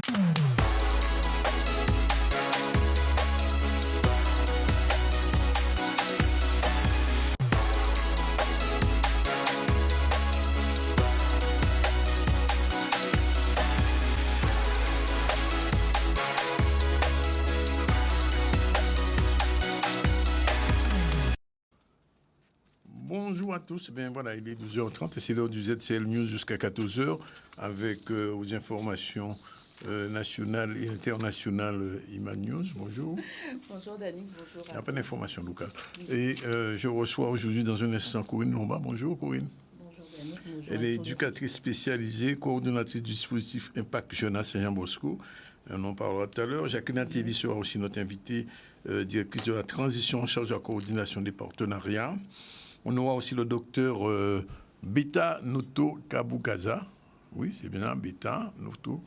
Bonjour à tous. Bien, voilà, il est 12h30 et c'est l'heure du ZCL News jusqu'à 14h avec aux informations nationales et internationales Iman News. Bonjour. Bonjour Danick, bonjour. Il n'y a pas d'informations locales. Et je reçois aujourd'hui dans un instant Corinne Lomba. Bonjour Corinne. Bonjour Danick, bonjour. Elle est éducatrice spécialisée, coordonnatrice du dispositif Impact Jeune à Saint-Jean-Bosco. On en parlera tout à l'heure. Jacqueline Attieli sera aussi notre invitée, directrice de la transition en charge de la coordination des partenariats. On aura aussi le docteur Beta Noto Kabukaza. Oui, c'est bien, Beta Noto,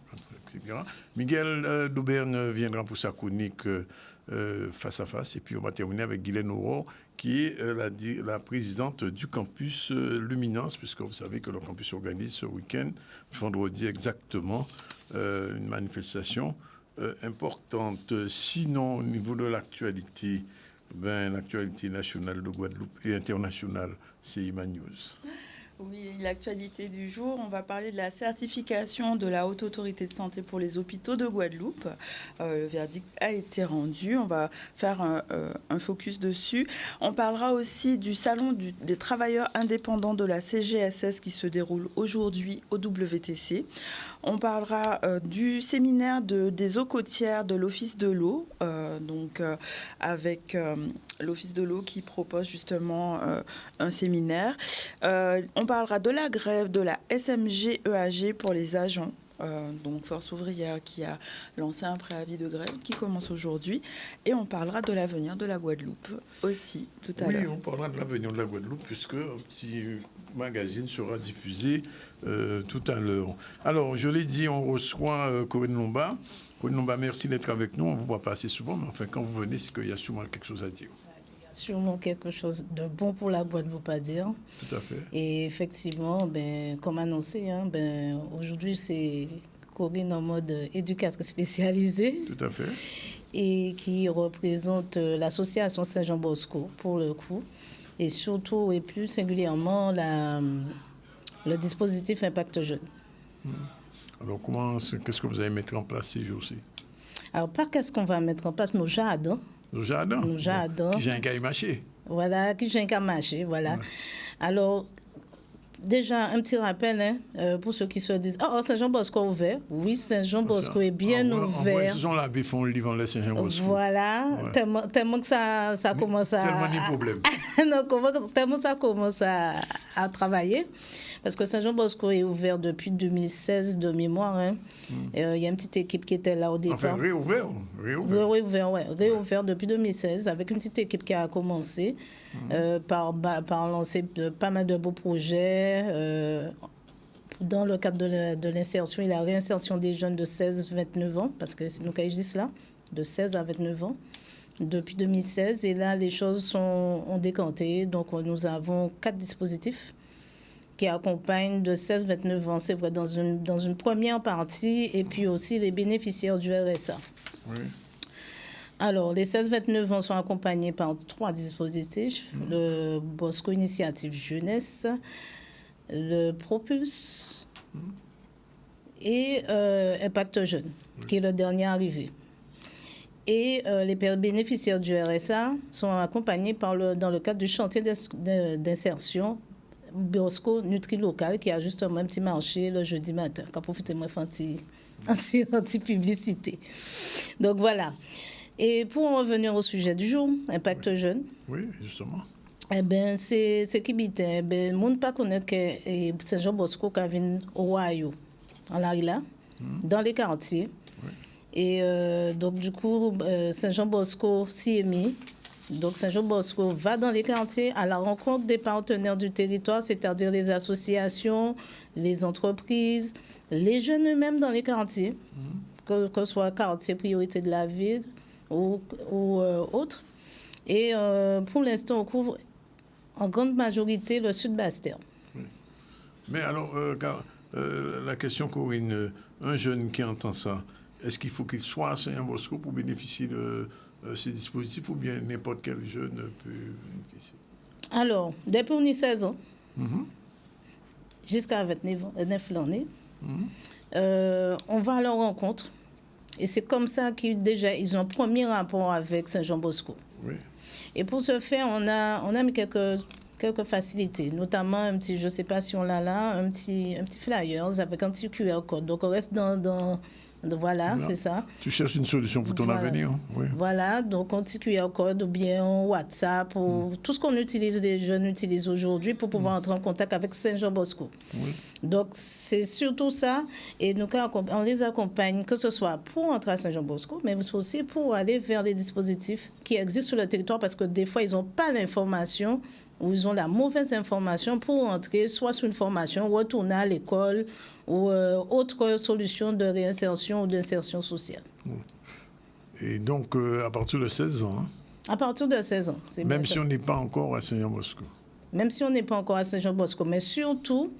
etc. Miguel d'Aubergne viendra pour sa chronique face à face. Et puis on va terminer avec Guylaine Aurore, qui est la présidente du campus Luminance, puisque vous savez que le campus organise ce week-end, vendredi exactement, une manifestation importante. Sinon, au niveau de l'actualité, l'actualité nationale de Guadeloupe et internationale, c'est Iman News. Oui, l'actualité du jour, on va parler de la certification de la Haute Autorité de Santé pour les hôpitaux de Guadeloupe. Le verdict a été rendu, on va faire un focus dessus. On parlera aussi du salon des travailleurs indépendants de la CGSS qui se déroule aujourd'hui au WTC. On parlera du séminaire des eaux côtières de l'Office de l'eau, avec l'Office de l'eau qui propose justement un séminaire. On parlera de la grève de la SMG-EAG pour les agents. Donc Force ouvrière qui a lancé un préavis de grève qui commence aujourd'hui. Et on parlera de l'avenir de la Guadeloupe aussi tout à l'heure. Oui, on parlera de l'avenir de la Guadeloupe puisque un petit magazine sera diffusé tout à l'heure. Alors, je l'ai dit, on reçoit Corinne Lomba. Corinne Lomba, merci d'être avec nous. On ne vous voit pas assez souvent, mais enfin, quand vous venez, c'est qu'il y a sûrement quelque chose à dire. Sûrement quelque chose de bon pour la Guadeloupe à dire. Tout à fait. Et effectivement, comme annoncé, aujourd'hui, c'est Corinne en mode éducatrice spécialisée. Tout à fait. Et qui représente l'association Saint-Jean-Bosco, pour le coup. Et surtout, et plus singulièrement, le dispositif Impact Jeune. Alors, qu'est-ce que vous allez mettre en place ces jours-ci? Alors, pas qu'est-ce qu'on va mettre en place, nos jardins. Nos jardins. Qui j'ai un cas mâché. Voilà, qui j'ai un cas mâché, voilà. Ouais. Alors, déjà, un petit rappel pour ceux qui se disent « Oh, Saint-Jean-Bosco est ouvert ». Oui, Saint-Jean-Bosco est bien ouvert. Ils ont la font le livre en Saint-Jean-Bosco. Voilà, ouais. tellement que ça commence à... Tellement de problèmes. Non, tellement ça commence à travailler. Parce que Saint-Jean-Bosco est ouvert depuis 2016 de mémoire. Il y a une petite équipe qui était là au départ. Enfin, réouvert. Réouvert depuis 2016 avec une petite équipe qui a commencé par lancer pas mal de beaux projets dans le cadre de l'insertion et la réinsertion des jeunes de 16-29 ans, parce que c'est nous qui disons là, de 16 à 29 ans, depuis 2016. Et là, les choses ont décanté. Donc, nous avons 4 dispositifs qui accompagnent de 16-29 ans, c'est vrai, dans une première partie, et puis aussi les bénéficiaires du RSA. Oui. Alors, les 16-29 ans sont accompagnés par 3 dispositifs, le Bosco Initiative Jeunesse, le Propulse et Impact Jeune, qui est le dernier arrivé. Et les bénéficiaires du RSA sont accompagnés dans le cadre du chantier d'insertion Bosco Nutri Local qui a justement un petit marché le jeudi matin. Quand profitez-moi anti-publicité. Donc voilà. Et pour en revenir au sujet du jour, Impact Jeune. Oui, justement. Eh bien, c'est qui bite. Eh bien, le monde ne pas connaître que Saint-Jean-Bosco qui vient au Royaume, en Larila, dans les quartiers. Oui. Et donc, du coup, Saint-Jean-Bosco s'y est mis. Donc, Saint-Jean-Bosco va dans les quartiers à la rencontre des partenaires du territoire, c'est-à-dire les associations, les entreprises, les jeunes eux-mêmes dans les quartiers, que ce soit quartier priorité de la ville ou autre. Et pour l'instant, on couvre en grande majorité le sud Bastère. Oui. Mais alors, la question, Corinne, un jeune qui entend ça, est-ce qu'il faut qu'il soit à Saint-Jean-Bosco pour bénéficier de ces dispositifs ou bien n'importe quel jeune peut bénéficier? Alors, depuis on est 16 ans, jusqu'à 29 l'année, on va à leur rencontre. Et c'est comme ça qu'ils déjà ils ont un premier rapport avec Saint-Jean-Bosco. Oui. Et pour ce faire, on a mis quelques facilités, notamment un petit, je ne sais pas si on l'a là, un petit flyers avec un petit QR code. Donc on reste voilà, c'est ça. Tu cherches une solution pour ton avenir. Oui. Voilà, donc un petit QR code ou bien un WhatsApp, ou tout ce qu'on utilise, les jeunes utilisent aujourd'hui pour pouvoir entrer en contact avec Saint-Jean-Bosco. Oui. Donc c'est surtout ça, et nous, on les accompagne, que ce soit pour entrer à Saint-Jean-Bosco, mais aussi pour aller vers les dispositifs qui existent sur le territoire, parce que des fois, ils n'ont pas l'information ou ils ont la mauvaise information pour entrer soit sur une formation, retourner à l'école ou autre solution de réinsertion ou d'insertion sociale. Et donc, à partir de 16 ans. Hein? À partir de 16 ans. C'est même si on n'est pas encore à Saint-Jean-Bosco. Même si on n'est pas encore à Saint-Jean-Bosco, mais surtout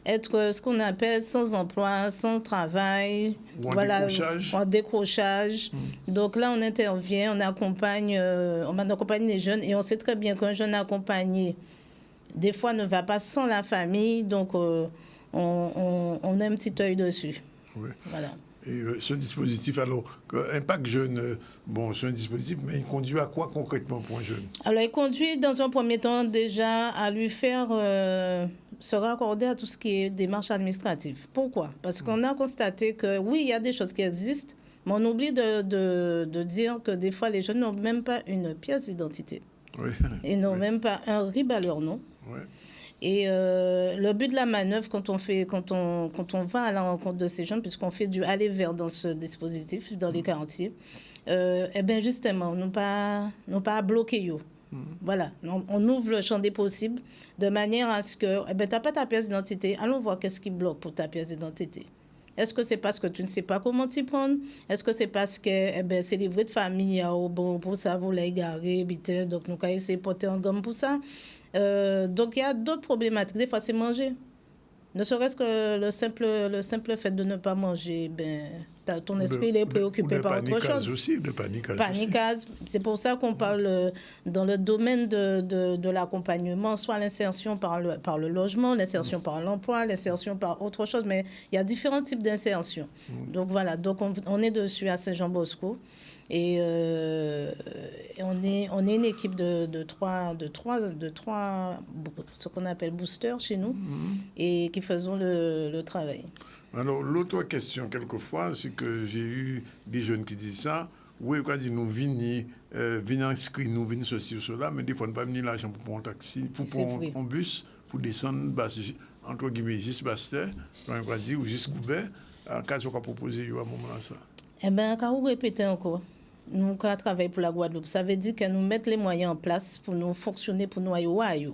être ce qu'on appelle sans emploi, sans travail, ou en décrochage. Donc là, on intervient, on accompagne les jeunes, et on sait très bien qu'un jeune accompagné, des fois, ne va pas sans la famille, donc on a un petit œil dessus. Oui. Voilà. Et ce dispositif, alors, Impact Jeune, c'est un dispositif, mais il conduit à quoi concrètement pour un jeune? Alors, il conduit dans un premier temps déjà à lui faire se raccorder à tout ce qui est démarche administrative. Pourquoi? Parce qu'on a constaté que, oui, il y a des choses qui existent, mais on oublie de dire que des fois, les jeunes n'ont même pas une pièce d'identité. Oui. Ils n'ont même pas un RIB à leur nom. Oui. Et le but de la manœuvre, quand on va à la rencontre de ces jeunes, puisqu'on fait du aller vers dans ce dispositif, dans les quartiers, eh bien justement, nous pas bloquer yo. Voilà, on ouvre le champ des possibles de manière à ce que, tu n'as pas ta pièce d'identité, allons voir qu'est-ce qui bloque pour ta pièce d'identité. Est-ce que c'est parce que tu ne sais pas comment t'y prendre? Est-ce que c'est parce que c'est livré de famille, pour ça, vous l'avez garé, donc nous allons essayer de porter en gomme pour ça. Donc il y a d'autres problématiques. Des fois, c'est manger. Ne serait-ce que le simple fait de ne pas manger, ton esprit est préoccupé par autre chose. Aussi, de panicage. C'est pour ça qu'on parle dans le domaine de l'accompagnement, soit l'insertion par le logement, l'insertion par l'emploi, l'insertion par autre chose, mais il y a différents types d'insertion. Donc voilà, donc on est dessus à Saint-Jean-Bosco. Et on est une équipe de trois ce qu'on appelle boosters chez nous, et qui faisons le travail. Alors, l'autre question, quelquefois, c'est que j'ai eu des jeunes qui disent ça. Oui, quoi dire, nous venons inscrire, nous venons ceci ou cela, mais des fois, nous pas venir l'argent pour prendre un taxi, pour prendre un bus, pour descendre, entre guillemets, juste Bastère, ou juste Goubert, à cas où on va proposer à un moment-là ça. Eh bien, quand vous répétez encore, nous travaillons pour la Guadeloupe. Ça veut dire que nous mettons les moyens en place pour nous fonctionner, pour nous aïe.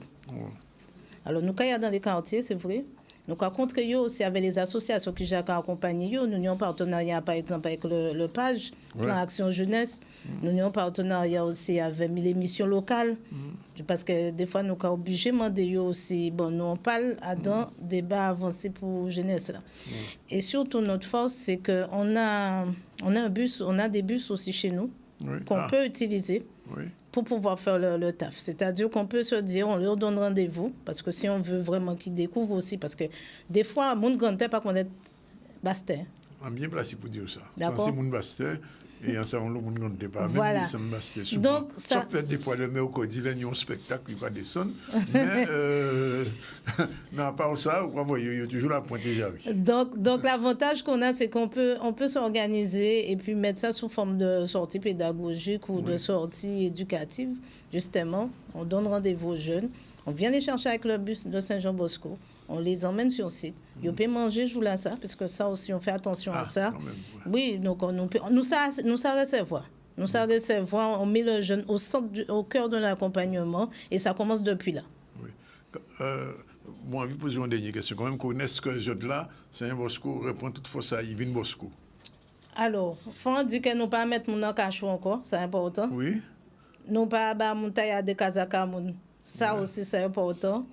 Alors, nous, quand il y a dans les quartiers, c'est vrai. Nous, quand contre aussi avec les associations qui j'ai accompagné, nous avons un partenariat, par exemple, avec le PAGE, Plan Action Jeunesse. Nous avons un partenariat aussi avec les missions locales. Parce que des fois, nous sommes obligés de demander aussi, nous on parle dans débat avancé pour jeunesse. Là. Et surtout, notre force, c'est qu'on a des bus aussi chez nous qu'on peut utiliser pour pouvoir faire le taf. C'est-à-dire qu'on peut se dire, on leur donne rendez-vous, parce que si on veut vraiment qu'ils découvrent aussi, parce que des fois, mon grand pas connaître Bastère. On est bien placé pour dire ça. D'accord. C'est mon Bastère. Et en ça, on ne compte pas. Voilà. Même donc, ça peut être des fois le mercredi, il y a un spectacle qui va descendre. Mais à part ça, vous voyez, il y a toujours la pointe déjà. Donc l'avantage qu'on a, c'est qu'on peut s'organiser et puis mettre ça sous forme de sortie pédagogique ou de sortie éducative. Justement, on donne rendez-vous aux jeunes. On vient les chercher avec le bus de Saint-Jean-Bosco. On les emmène sur site. Ils peuvent manger, je là ça, parce que ça aussi, on fait attention à ça. Même, oui, donc nous ça recevoir. Nous ça recevoir, on met le jeune au cœur de l'accompagnement, et ça commence depuis là. Oui. Moi, je vais poser une dernière question. Quand même, connaissent que je là, Saint-Bosco répond toutefois ça, il vient de Bosco. Alors, il faut dire que nous ne pas mettre mon cachot encore, c'est important. Oui. Nous pas mon taille à des casacas. Ça aussi, c'est important.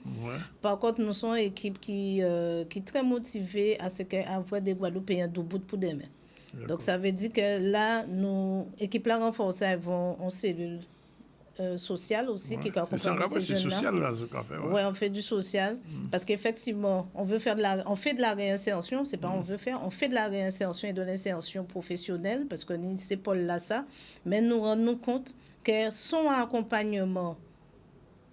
Par contre, nous sommes une équipe qui est très motivée à ce qu'avoir des Guadeloupéens du bout pour demain. Donc, ça veut dire que là, nous, équipe là renforcée, elles vont en cellule sociale aussi, qui accompagne ces c'est jeunes-là. social, là, ce qu'on fait. Ouais, on fait du social. Parce qu'effectivement, on fait de la réinsertion. C'est pas on fait de la réinsertion et de l'insertion professionnelle, parce que c'est pas là ça. Mais nous rendons compte que son accompagnement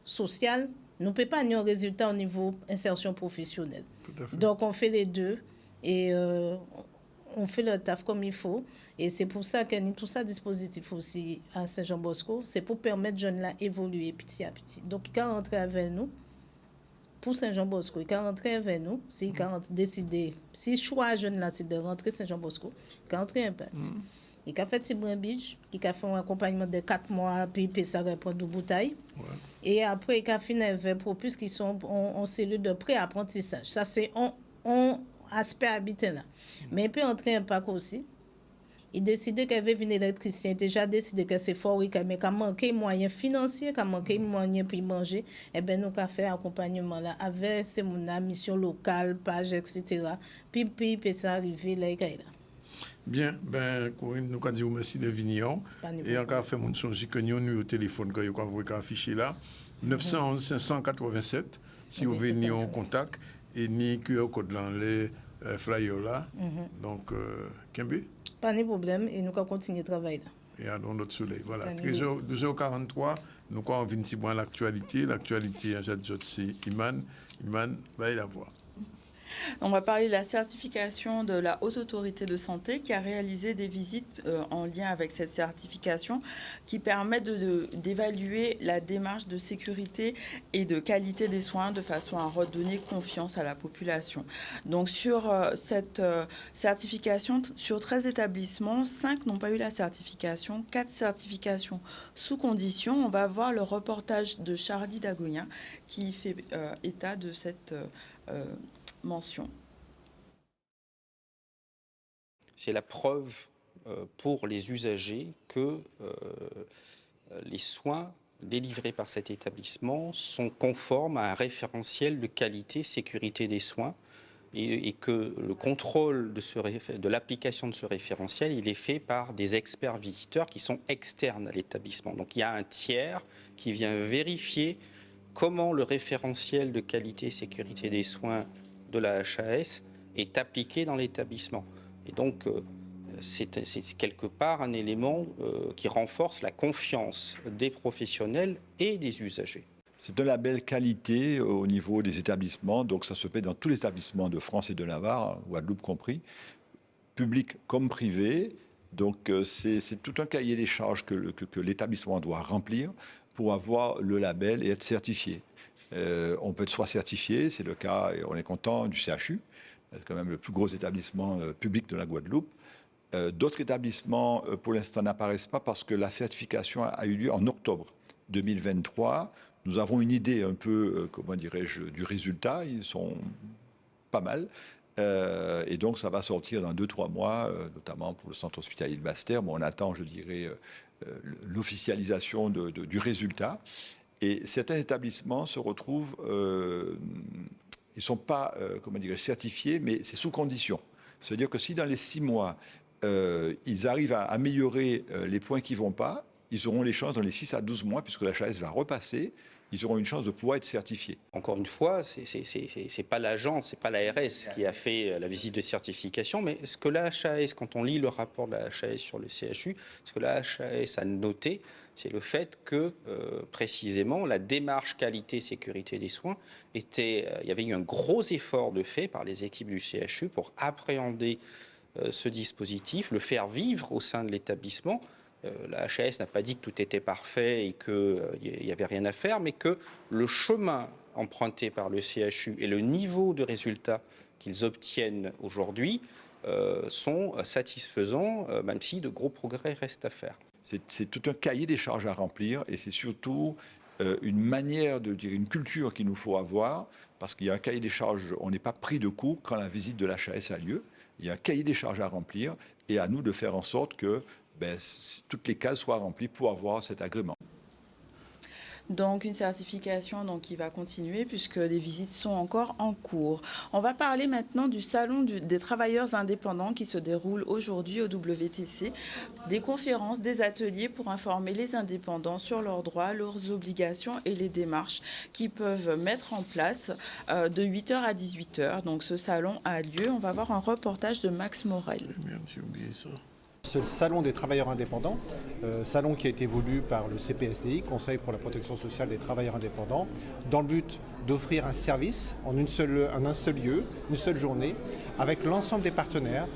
social, nous ne peut pas avoir un résultat au niveau insertion professionnelle. Tout à fait. Donc, on fait les deux et on fait le taf comme il faut. Et c'est pour ça qu'il y a tout ça dispositif aussi à Saint-Jean-Bosco. C'est pour permettre aux jeunes là d'évoluer petit à petit. Donc, ils peuvent rentrer avec nous pour Saint-Jean-Bosco. Ils peuvent rentrer avec nous s'ils décident. Si le choix jeune là, c'est de rentrer Saint-Jean-Bosco, ils peuvent rentrer un peu. Il a fait Tibrin Beach, il a fait un accompagnement de 4 mois, puis ça répond de bouteille. Ouais. Et après, il a fini avec Propus qui sont en cellule de pré-apprentissage. Ça, c'est un aspect habitant là. Mais il peut entrer un pack aussi. Il décidait qu'il avait un électricien, il a déjà décidé que c'est fort, mais qu'il a manqué moyens financiers, qu'il a manqué moyens pour manger. Eh bien, nous avons fait accompagnement là avec la mission locale, page, etc. Puis ça arrivé là, là. Bien, ben, Corinne, nous avons dit merci de venir. Et encore fait mon songe que nous avons au téléphone, que vous avez affiché là. 911 587, si vous venez en contact. Et ni QR code dans les flyers là. Donc, Kembe? Pas de problème, et nous allons continuer à travailler là. Et à notre soleil. Voilà. 12h43, nous allons venir à l'actualité. L'actualité, c'est Iman. Iman, va y la voir. On va parler de la certification de la Haute Autorité de Santé qui a réalisé des visites en lien avec cette certification qui permettent d'évaluer la démarche de sécurité et de qualité des soins de façon à redonner confiance à la population. Donc sur cette certification, sur 13 établissements, 5 n'ont pas eu la certification, 4 certifications sous condition. On va voir le reportage de Charlie Dagonia qui fait état de cette mention. C'est la preuve pour les usagers que les soins délivrés par cet établissement sont conformes à un référentiel de qualité, sécurité des soins et que le contrôle de l'application de ce référentiel, il est fait par des experts visiteurs qui sont externes à l'établissement. Donc il y a un tiers qui vient vérifier comment le référentiel de qualité, sécurité des soins de la HAS est appliqué dans l'établissement. Et donc, c'est quelque part un élément qui renforce la confiance des professionnels et des usagers. C'est un label qualité au niveau des établissements, donc ça se fait dans tous les établissements de France et de Navarre, Guadeloupe compris, public comme privé. Donc c'est tout un cahier des charges que l'établissement doit remplir pour avoir le label et être certifié. On peut être soit certifié, c'est le cas, et on est content, du CHU, c'est quand même le plus gros établissement public de la Guadeloupe. D'autres établissements, pour l'instant, n'apparaissent pas parce que la certification a eu lieu en octobre 2023. Nous avons une idée un peu, comment dirais-je, du résultat. Ils sont pas mal. Et donc, ça va sortir dans 2-3 mois, notamment pour le centre hospitalier de Basse-Terre. Bon, on attend, je dirais, l'officialisation du résultat. Et certains établissements se retrouvent, ils ne sont pas, comment dirais-je, certifiés, mais c'est sous condition. C'est-à-dire que si dans les 6 mois, ils arrivent à améliorer les points qui ne vont pas, ils auront les chances dans les 6 à 12 mois, puisque la HAS va repasser, ils auront une chance de pouvoir être certifiés. Encore une fois, c'est pas l'agence, c'est pas l'ARS qui a fait la visite de certification, mais ce que la HAS, quand on lit le rapport de la HAS sur le CHU, ce que la HAS a noté, c'est le fait que, précisément, la démarche qualité-sécurité des soins il y avait eu un gros effort de fait par les équipes du CHU pour appréhender ce dispositif, le faire vivre au sein de l'établissement. La HAS n'a pas dit que tout était parfait et qu'il n'y avait rien à faire, mais que le chemin emprunté par le CHU et le niveau de résultats qu'ils obtiennent aujourd'hui sont satisfaisants, même si de gros progrès restent à faire. C'est tout un cahier des charges à remplir et c'est surtout une manière de dire, une culture qu'il nous faut avoir, parce qu'il y a un cahier des charges, on n'est pas pris de court quand la visite de la HAS a lieu. Il y a un cahier des charges à remplir et à nous de faire en sorte que toutes les cases soient remplies pour avoir cet agrément. Donc une certification qui va continuer puisque les visites sont encore en cours. On va parler maintenant du salon des travailleurs indépendants qui se déroule aujourd'hui au WTC. Des conférences, des ateliers pour informer les indépendants sur leurs droits, leurs obligations et les démarches qu'ils peuvent mettre en place de 8h à 18h. Donc ce salon a lieu. On va voir un reportage de Max Morel. Merde, j'ai oublié ça. Ce salon des travailleurs indépendants, salon qui a été voulu par le CPSTI, Conseil pour la protection sociale des travailleurs indépendants, dans le but d'offrir un service en un seul lieu, une seule journée, avec l'ensemble des partenaires,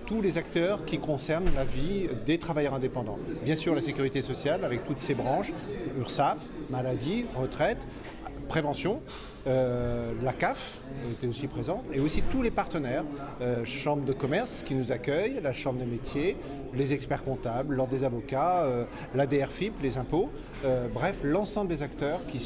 tous les acteurs qui concernent la vie des travailleurs indépendants. Bien sûr la sécurité sociale avec toutes ses branches, URSSAF, maladie, retraite, prévention, la CAF était aussi présente, et aussi tous les partenaires, Chambre de commerce qui nous accueille, la Chambre des métiers, les experts comptables, l'Ordre des avocats, la DRFIP, les impôts, bref, l'ensemble des acteurs qui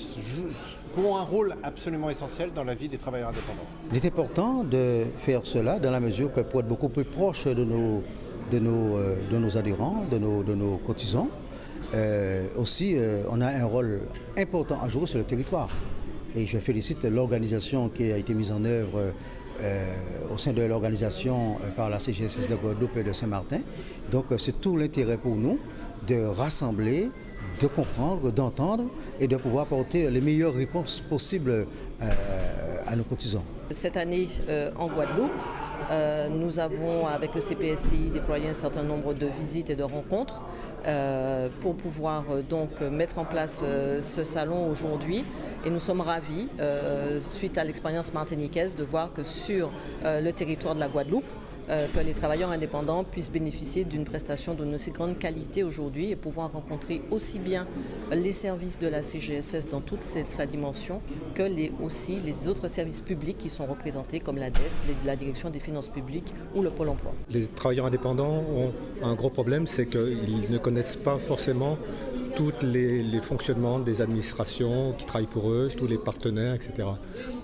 ont un rôle absolument essentiel dans la vie des travailleurs indépendants. Il est important de faire cela dans la mesure que pour être beaucoup plus proche de nos adhérents, de nos cotisants, aussi, on a un rôle important à jouer sur le territoire. Et je félicite l'organisation qui a été mise en œuvre au sein de l'organisation par la CGSS de Guadeloupe et de Saint-Martin. Donc c'est tout l'intérêt pour nous de rassembler, de comprendre, d'entendre et de pouvoir apporter les meilleures réponses possibles à nos cotisants. Cette année en Guadeloupe, nous avons avec le CPSTI déployé un certain nombre de visites et de rencontres pour pouvoir donc mettre en place ce salon aujourd'hui. Et nous sommes ravis, suite à l'expérience martiniquaise, de voir que sur le territoire de la Guadeloupe, que les travailleurs indépendants puissent bénéficier d'une prestation d'une aussi grande qualité aujourd'hui et pouvoir rencontrer aussi bien les services de la CGSS dans toute sa dimension que aussi les autres services publics qui sont représentés comme la DETS, la Direction des finances publiques ou le Pôle emploi. Les travailleurs indépendants ont un gros problème, c'est qu'ils ne connaissent pas forcément tous les fonctionnements des administrations qui travaillent pour eux, tous les partenaires, etc.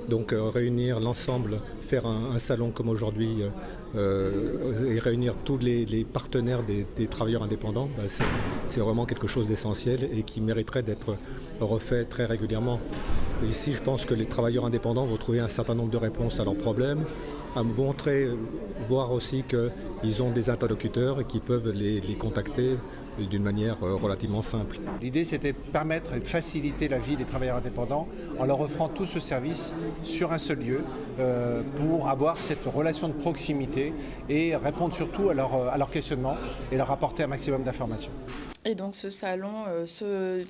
Donc réunir l'ensemble, faire un salon comme aujourd'hui et réunir tous les partenaires des travailleurs indépendants, c'est vraiment quelque chose d'essentiel et qui mériterait d'être refait très régulièrement. Ici, je pense que les travailleurs indépendants vont trouver un certain nombre de réponses à leurs problèmes, à montrer, voir aussi qu'ils ont des interlocuteurs et qui peuvent les contacter d'une manière relativement simple. L'idée, c'était de permettre et de faciliter la vie des travailleurs indépendants en leur offrant tout ce service sur un seul lieu pour avoir cette relation de proximité et répondre surtout à leurs questionnements et leur apporter un maximum d'informations. Et donc ce salon se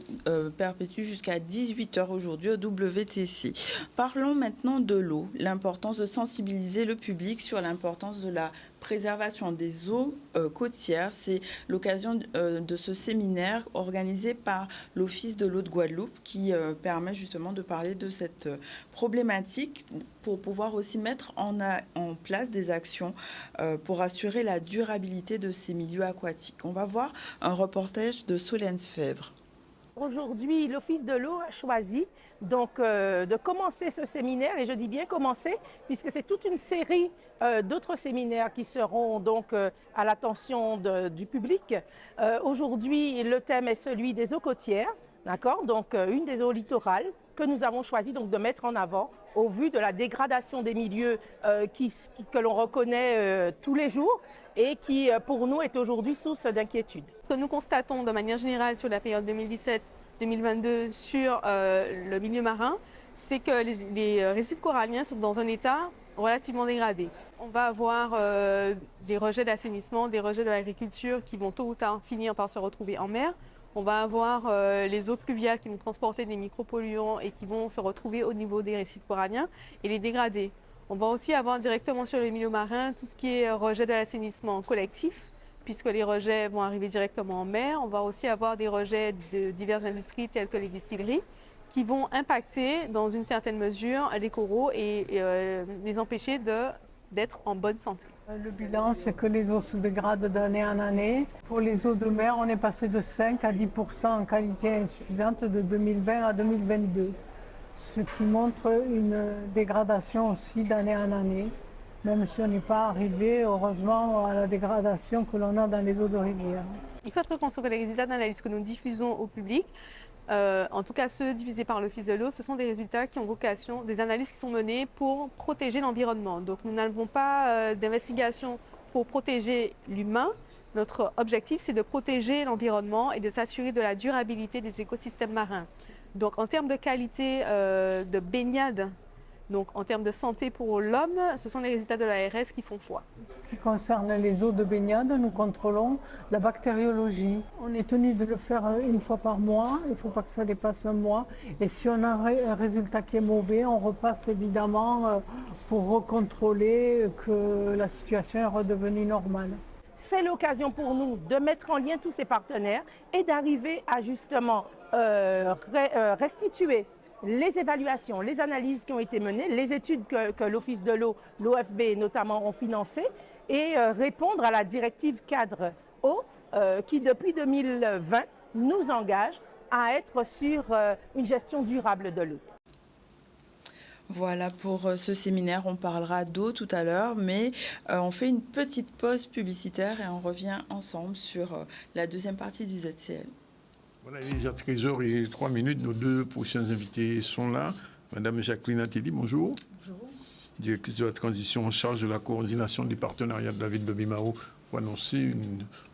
perpétue jusqu'à 18h aujourd'hui au WTC. Parlons maintenant de l'eau, l'importance de sensibiliser le public sur l'importance de la préservation des eaux côtières. C'est l'occasion de ce séminaire organisé par l'Office de l'eau de Guadeloupe qui permet justement de parler de cette problématique pour pouvoir aussi mettre en place des actions pour assurer la durabilité de ces milieux aquatiques. On va voir un reportage de Solène Fèvre. Aujourd'hui, l'Office de l'eau a choisi donc, de commencer ce séminaire, et je dis bien commencer, puisque c'est toute une série d'autres séminaires qui seront donc à l'attention du public. Aujourd'hui, le thème est celui des eaux côtières, d'accord, donc une des eaux littorales que nous avons choisi donc, de mettre en avant au vu de la dégradation des milieux que l'on reconnaît tous les jours et qui, pour nous, est aujourd'hui source d'inquiétude. Ce que nous constatons de manière générale sur la période 2017-2022 sur le milieu marin, c'est que les récifs coralliens sont dans un état relativement dégradé. On va avoir des rejets d'assainissement, des rejets de l'agriculture qui vont tôt ou tard finir par se retrouver en mer. On va avoir les eaux pluviales qui vont transporter des micropolluants et qui vont se retrouver au niveau des récifs coralliens et les dégrader. On va aussi avoir directement sur le milieu marin tout ce qui est rejet de l'assainissement collectif, puisque les rejets vont arriver directement en mer. On va aussi avoir des rejets de diverses industries telles que les distilleries qui vont impacter dans une certaine mesure les coraux et les empêcher d'être en bonne santé. Le bilan, c'est que les eaux se dégradent d'année en année. Pour les eaux de mer, on est passé de 5 à 10% en qualité insuffisante de 2020 à 2022, ce qui montre une dégradation aussi d'année en année, même si on n'est pas arrivé, heureusement, à la dégradation que l'on a dans les eaux de rivière. Il faut être conscient que les résultats d'analyse que nous diffusons au public en tout cas ceux divisés par l'Office de l'eau, ce sont des résultats qui ont vocation, des analyses qui sont menées pour protéger l'environnement. Donc nous n'avons pas d'investigation pour protéger l'humain. Notre objectif, c'est de protéger l'environnement et de s'assurer de la durabilité des écosystèmes marins. Donc en termes de qualité de baignade, donc en termes de santé pour l'homme, ce sont les résultats de l'ARS qui font foi. Ce qui concerne les eaux de baignade, nous contrôlons la bactériologie. On est tenu de le faire une fois par mois, il ne faut pas que ça dépasse un mois. Et si on a un résultat qui est mauvais, on repasse évidemment pour recontrôler que la situation est redevenue normale. C'est l'occasion pour nous de mettre en lien tous ces partenaires et d'arriver à justement restituer les évaluations, les analyses qui ont été menées, les études que l'Office de l'eau, l'OFB notamment, ont financées et répondre à la directive cadre eau qui, depuis 2020, nous engage à être sur une gestion durable de l'eau. Voilà pour ce séminaire, on parlera d'eau tout à l'heure, mais on fait une petite pause publicitaire et on revient ensemble sur la deuxième partie du ZCL. Voilà, il est 13h03, nos deux prochains invités sont là. Madame Jacqueline Ateli, bonjour. Bonjour. Directrice de la transition en charge de la coordination des partenariats de la ville de Bimao pour annoncer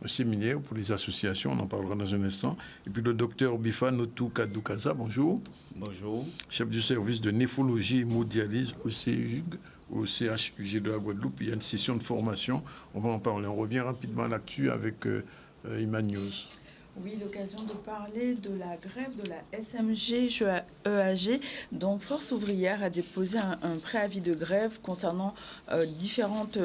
un séminaire pour les associations, on en parlera dans un instant. Et puis le docteur Bifanotou Kadoukaza, bonjour. Bonjour. Chef du service de néphrologie et hémodialyse au CHUG de la Guadeloupe. Il y a une session de formation, on va en parler. On revient rapidement à l'actu avec Iman News. Oui, l'occasion de parler de la grève de la SMG-EAG. Donc, Force ouvrière a déposé un préavis de grève concernant différentes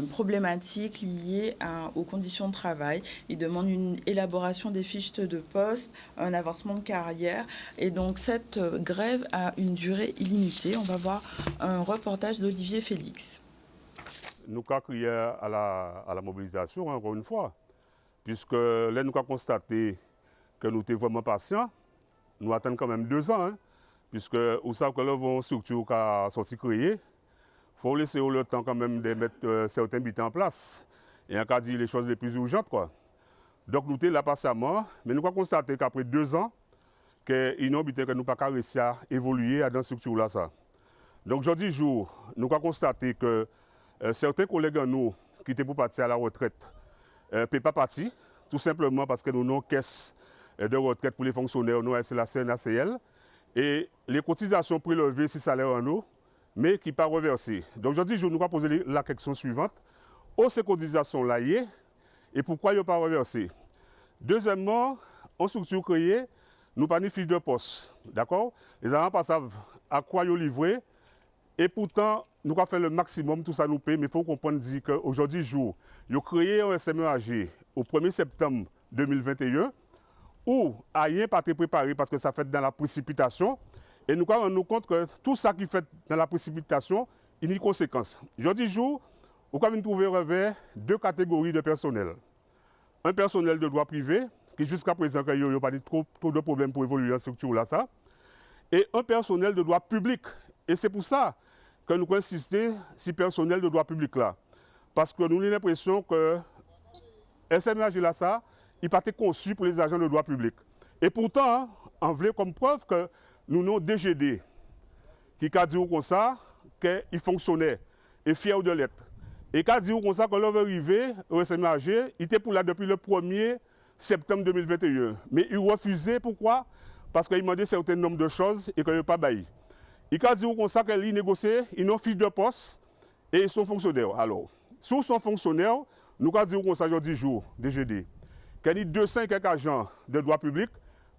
problématiques liées aux conditions de travail. Ils demandent une élaboration des fiches de poste, un avancement de carrière. Et donc, cette grève a une durée illimitée. On va voir un reportage d'Olivier Félix. Nous avons crié à la mobilisation, encore une fois. Puisque là, nous avons constaté que nous étions vraiment patients. Nous attendons quand même 2 ans. Puisque vous savez que là, une structure qui a sorti créée, il faut laisser le temps quand même de mettre certains bits en place. Et en cas de les choses les plus urgentes, quoi. Donc nous étions là patiemment, mais nous avons constaté qu'après 2 ans, qu'il n'ont que nous pas réussi à évoluer dans cette structure-là. Donc aujourd'hui, nous avons constaté que certains collègues à nous qui étaient pour partir à la retraite, ne peut pas partir, tout simplement parce que nous avons une caisse de retraite pour les fonctionnaires, nous c'est la CNACL, et les cotisations prélevées, c'est salaire en eau, mais qui ne sont pas reversées. Donc aujourd'hui, je nous avons posé la question suivante. Où ces cotisations-là, et pourquoi ils ne sont pas reversées? Deuxièmement, en structure créée, nous n'avons pas de fiche de poste. D'accord? Les agents ne savent pas à quoi ils livré, et pourtant, nous avons fait le maximum, tout ça nous paye, mais il faut comprendre qu'aujourd'hui, ils ont créé un SMEAG au 1er septembre 2021, où rien n'a pas été préparé parce que ça fait dans la précipitation. Et nous avons rendu compte que tout ça qui fait dans la précipitation, il y a des conséquences. Aujourd'hui, vous avez trouvé revers 2 catégories de personnel. Un personnel de droit privé, qui jusqu'à présent, il n'y a pas trop de problèmes pour évoluer dans cette structure-là, et un personnel de droit public. Et c'est pour ça que nous insistons sur le personnel de droit public là. Parce que nous avons l'impression que SMAG là, il n'a pas été conçu pour les agents de droit public. Et pourtant, on voulait comme preuve que nous avons DGD, qui a dit comme ça qu'il fonctionnait, et fier de l'être. Et qui a dit comme ça que l'on veut arriver au SMAG, il était pour là depuis le 1er septembre 2021. Mais il refusait, pourquoi? Parce qu'il demandait un certain nombre de choses et qu'il n'a pas baillé. Il a dit comme ça qu'ils négocient, ils ont fiche de poste et ils sont fonctionnaires. Alors, si ils sont fonctionnaires, nous avons dit comme ça aujourd'hui jour, DGD, qu'il y a 200 et quelques agents de droit public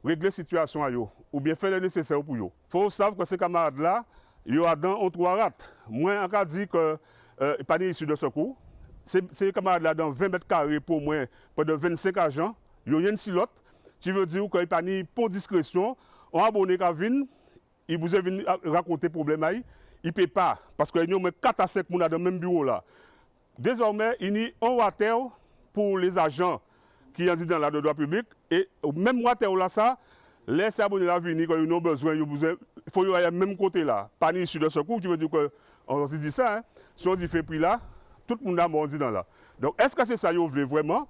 régler la situation à eux, ou bien faire le nécessaire pour eux. Il faut savoir que ces camarades-là, ils ont dans 3 rates. Moi, on a dit que pas issu de secours. Ces camarades-là, dans 20 mètres carrés pour moi, près de 25 agents, ils ont une silote. Tu veux dire qu'ils pas ni pour discrétion, on a abonné qu'à venir. Il vous a venu raconter le problème, il ne peut pas, parce qu'il y a 4 à 5 personnes dans le même bureau là. Désormais, il y a un water pour les agents qui sont dans la droit public, et même water là, laisse abonner la venir quand ils ont besoin, il faut y aller au même côté là. Pas ni issu de secours, tu veux dire qu'on se dit ça, si on dit fait prix là, tout le monde a bondi dans là. Donc, est-ce que c'est ça que vous voulez vraiment?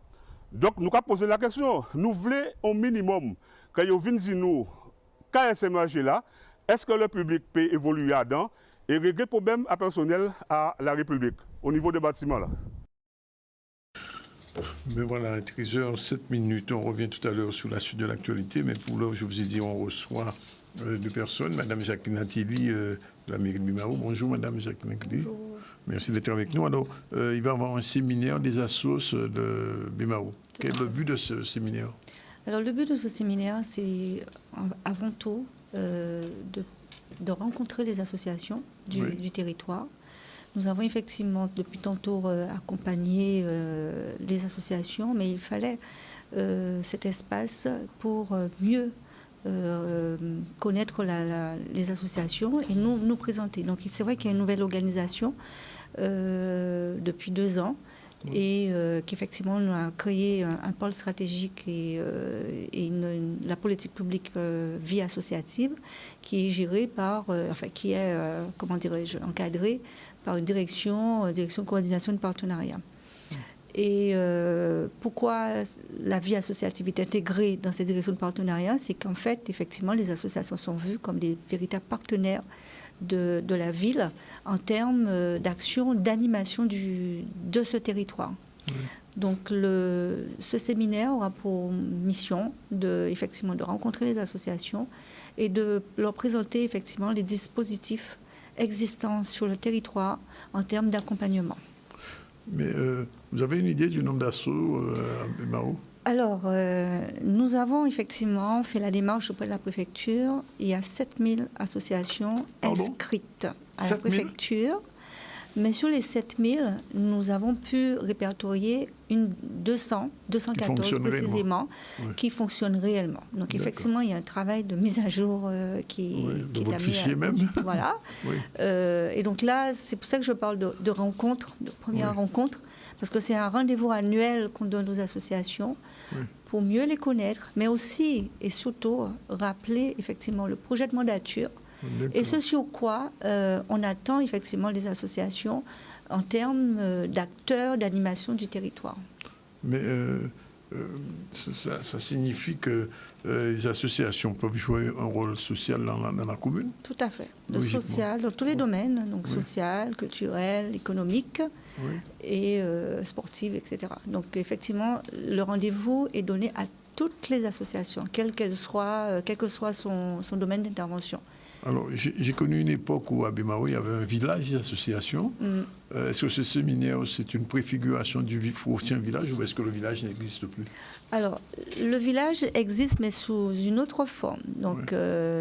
Donc, nous avons posé la question. Nous voulons au minimum quand ils viennent dire nous, quand c'est marché là, est-ce que le public peut évoluer là-dedans et régler le problème à personnel à la République, au niveau des bâtiments là? Mais voilà, 13h07. On revient tout à l'heure sur la suite de l'actualité, mais pour l'heure, je vous ai dit, on reçoit deux personnes. Madame Jacqueline Attili de la mairie de Bimaou. Bonjour, Madame Jacqueline Attili. Merci d'être avec nous. Alors, il va y avoir un séminaire des assos de Bimaou. Quel est le but de ce séminaire? Alors, le but de ce séminaire, c'est avant tout de rencontrer les associations du territoire. Nous avons effectivement depuis tantôt accompagné les associations, mais il fallait cet espace pour mieux connaître les associations et nous présenter. Donc c'est vrai qu'il y a une nouvelle organisation depuis 2 ans et qu'effectivement on a créé un pôle stratégique et la politique publique vie associative qui est gérée par, qui est, comment dirais-je, encadrée par une direction de coordination de partenariat. Et pourquoi la vie associative est intégrée dans cette direction de partenariat? C'est qu'en fait, effectivement, les associations sont vues comme des véritables partenaires de la ville en termes d'action, d'animation de ce territoire. Donc, ce séminaire aura pour mission effectivement, de rencontrer les associations et de leur présenter effectivement les dispositifs existants sur le territoire en termes d'accompagnement. Mais vous avez une idée du nombre d'assauts à Bimaou? Alors, nous avons effectivement fait la démarche auprès de la préfecture. Il y a 7000 associations inscrites à la préfecture. Mais sur les 7000, nous avons pu répertorier 214 précisément, qui fonctionnent réellement. Donc effectivement, il y a un travail de mise à jour qui est votre fichier même. Voilà. Et donc là, c'est pour ça que je parle de rencontre, de première rencontre, parce que c'est un rendez-vous annuel qu'on donne aux associations pour mieux les connaître, mais aussi et surtout rappeler effectivement le projet de mandature. Et ce sur quoi on attend effectivement les associations en termes d'acteurs, d'animation du territoire. Mais ça signifie que les associations peuvent jouer un rôle social dans la commune? Tout à fait. Le social, dans tous les domaines, donc social, culturel, économique et sportif, etc. Donc effectivement, le rendez-vous est donné à toutes les associations, quel que soit son domaine d'intervention. Alors, j'ai connu une époque où à Bimaou, il y avait un village d'associations. Est-ce que ce séminaire, c'est une préfiguration du ancien village ou est-ce que le village n'existe plus? Alors, le village existe, mais sous une autre forme. Donc,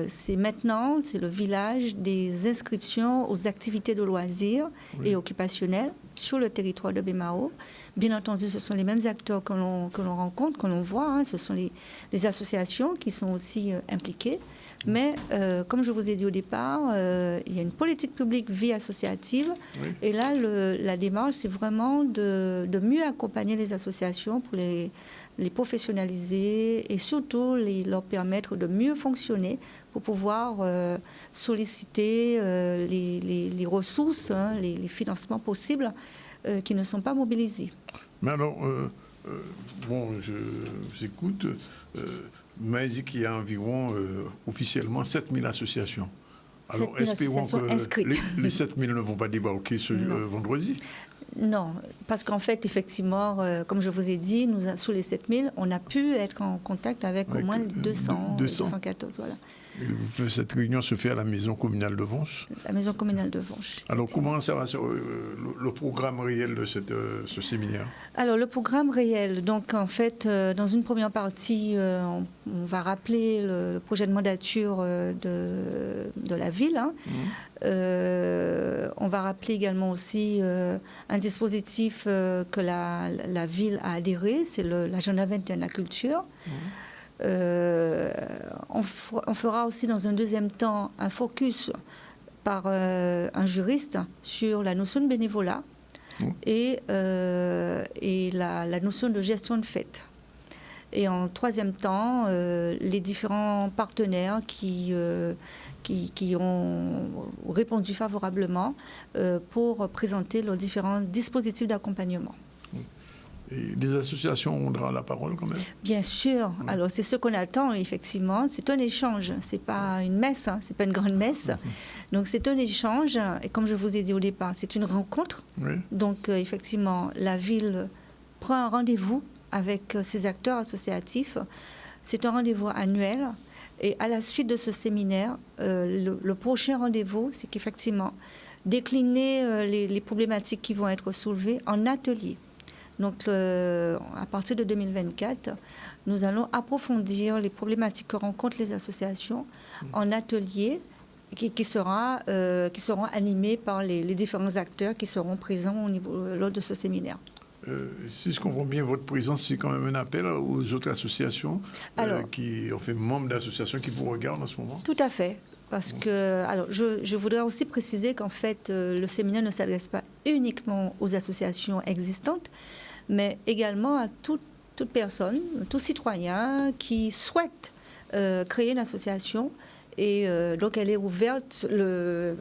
c'est le village des inscriptions aux activités de loisirs et occupationnelles sur le territoire de Bimaou. Bien entendu, ce sont les mêmes acteurs que l'on rencontre, que l'on voit. Ce sont les associations qui sont aussi impliquées. Mais, comme je vous ai dit au départ, il y a une politique publique vie associative. Et là, la démarche, c'est vraiment de mieux accompagner les associations pour les professionnaliser et surtout leur permettre de mieux fonctionner pour pouvoir solliciter les ressources, les financements possibles qui ne sont pas mobilisés. Mais alors, je vous écoute. Vous m'avez dit qu'il y a environ, officiellement, 7000 associations. Alors, espérons que les 7000 ne vont pas débarquer ce vendredi. Non, parce qu'en fait, effectivement, comme je vous ai dit, sous les 7000, on a pu être en contact avec au moins 214. Voilà. Cette réunion se fait à la maison communale de Vonche. La maison communale de Vonche. Alors, comment ça va, le programme réel de ce séminaire? Alors, le programme réel, donc en fait, dans une première partie, on va rappeler le projet de mandature de la ville. On va rappeler également aussi un dispositif que la ville a adhéré, c'est l'agenda 21 de la culture. On fera aussi dans un deuxième temps un focus par un juriste sur la notion de bénévolat et la notion de gestion de fête. Et en troisième temps, les différents partenaires qui ont répondu favorablement pour présenter leurs différents dispositifs d'accompagnement. Et les associations auront la parole quand même? Bien sûr. Alors, c'est ce qu'on attend, effectivement. C'est un échange. Ce n'est pas une messe, hein. Ce n'est pas une grande messe. Donc, c'est un échange. Et comme je vous ai dit au départ, c'est une rencontre. Oui. Donc, effectivement, la ville prend un rendez-vous avec ses acteurs associatifs. C'est un rendez-vous annuel. Et à la suite de ce séminaire, le prochain rendez-vous, c'est qu'effectivement, décliner les problématiques qui vont être soulevées en atelier. Donc, à partir de 2024, nous allons approfondir les problématiques que rencontrent les associations en atelier qui seront animés par les différents acteurs qui seront présents lors de ce séminaire. Si je comprends bien, votre présence, c'est quand même un appel aux autres associations membres d'associations qui vous regardent en ce moment? Tout à fait. Parce que, alors, je voudrais aussi préciser qu'en fait, le séminaire ne s'adresse pas uniquement aux associations existantes, mais également à toute personne, tout citoyen qui souhaite créer une association. Et donc, elle est ouverte, le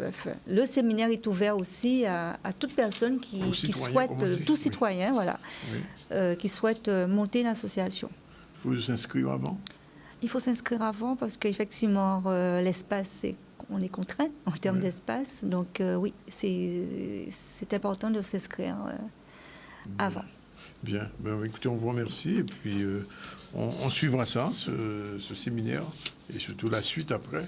séminaire est ouvert aussi à toute personne qui souhaite, tout citoyen, voilà, qui souhaite monter une association. Il faut s'inscrire avant? Il faut s'inscrire avant parce qu'effectivement, l'espace, on est contraint en termes d'espace. Donc, oui, c'est important de s'inscrire avant. Bien. Écoutez, on vous remercie et puis on suivra ça, ce séminaire, et surtout la suite après.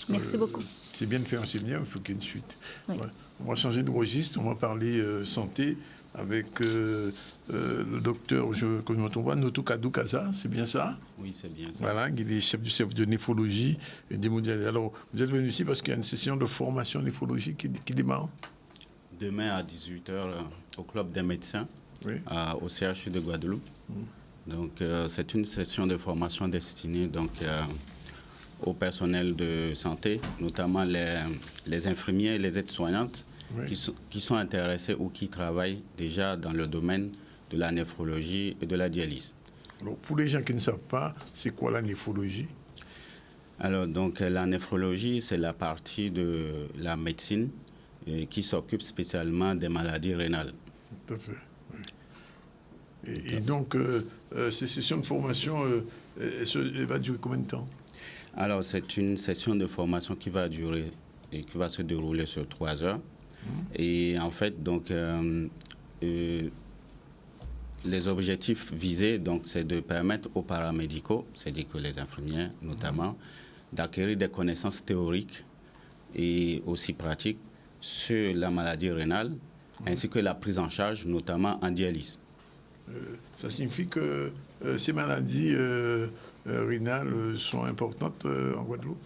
Merci beaucoup. C'est bien de faire un séminaire, il faut qu'il y ait une suite. Oui. Ouais. On va changer de registre, on va parler santé avec le docteur, comme on voit, Noto Kadou Kaza, c'est bien ça? Oui, c'est bien ça. Voilà, il est chef du service de néphrologie et d'hémodialyse. Alors, vous êtes venu ici parce qu'il y a une session de formation néphrologie qui démarre? Demain à 18h au Club des médecins, au CHU de Guadeloupe. Donc, c'est une session de formation destinée au personnel de santé, notamment les infirmiers et les aides-soignantes qui sont intéressés ou qui travaillent déjà dans le domaine de la néphrologie et de la dialyse. Alors, pour les gens qui ne savent pas, c'est quoi la néphrologie? Alors, donc, la néphrologie, c'est la partie de la médecine qui s'occupe spécialement des maladies rénales. Tout à fait. Oui. Et donc, ces sessions de formation, elles vont durer combien de temps? Alors, c'est une session de formation qui va durer et qui va se dérouler sur 3 heures. Et en fait, donc, les objectifs visés, donc, c'est de permettre aux paramédicaux, c'est-à-dire que les infirmiers notamment, d'acquérir des connaissances théoriques et aussi pratiques sur la maladie rénale, ainsi que la prise en charge, notamment en dialyse. Ça signifie que ces maladies rénales sont importantes en Guadeloupe?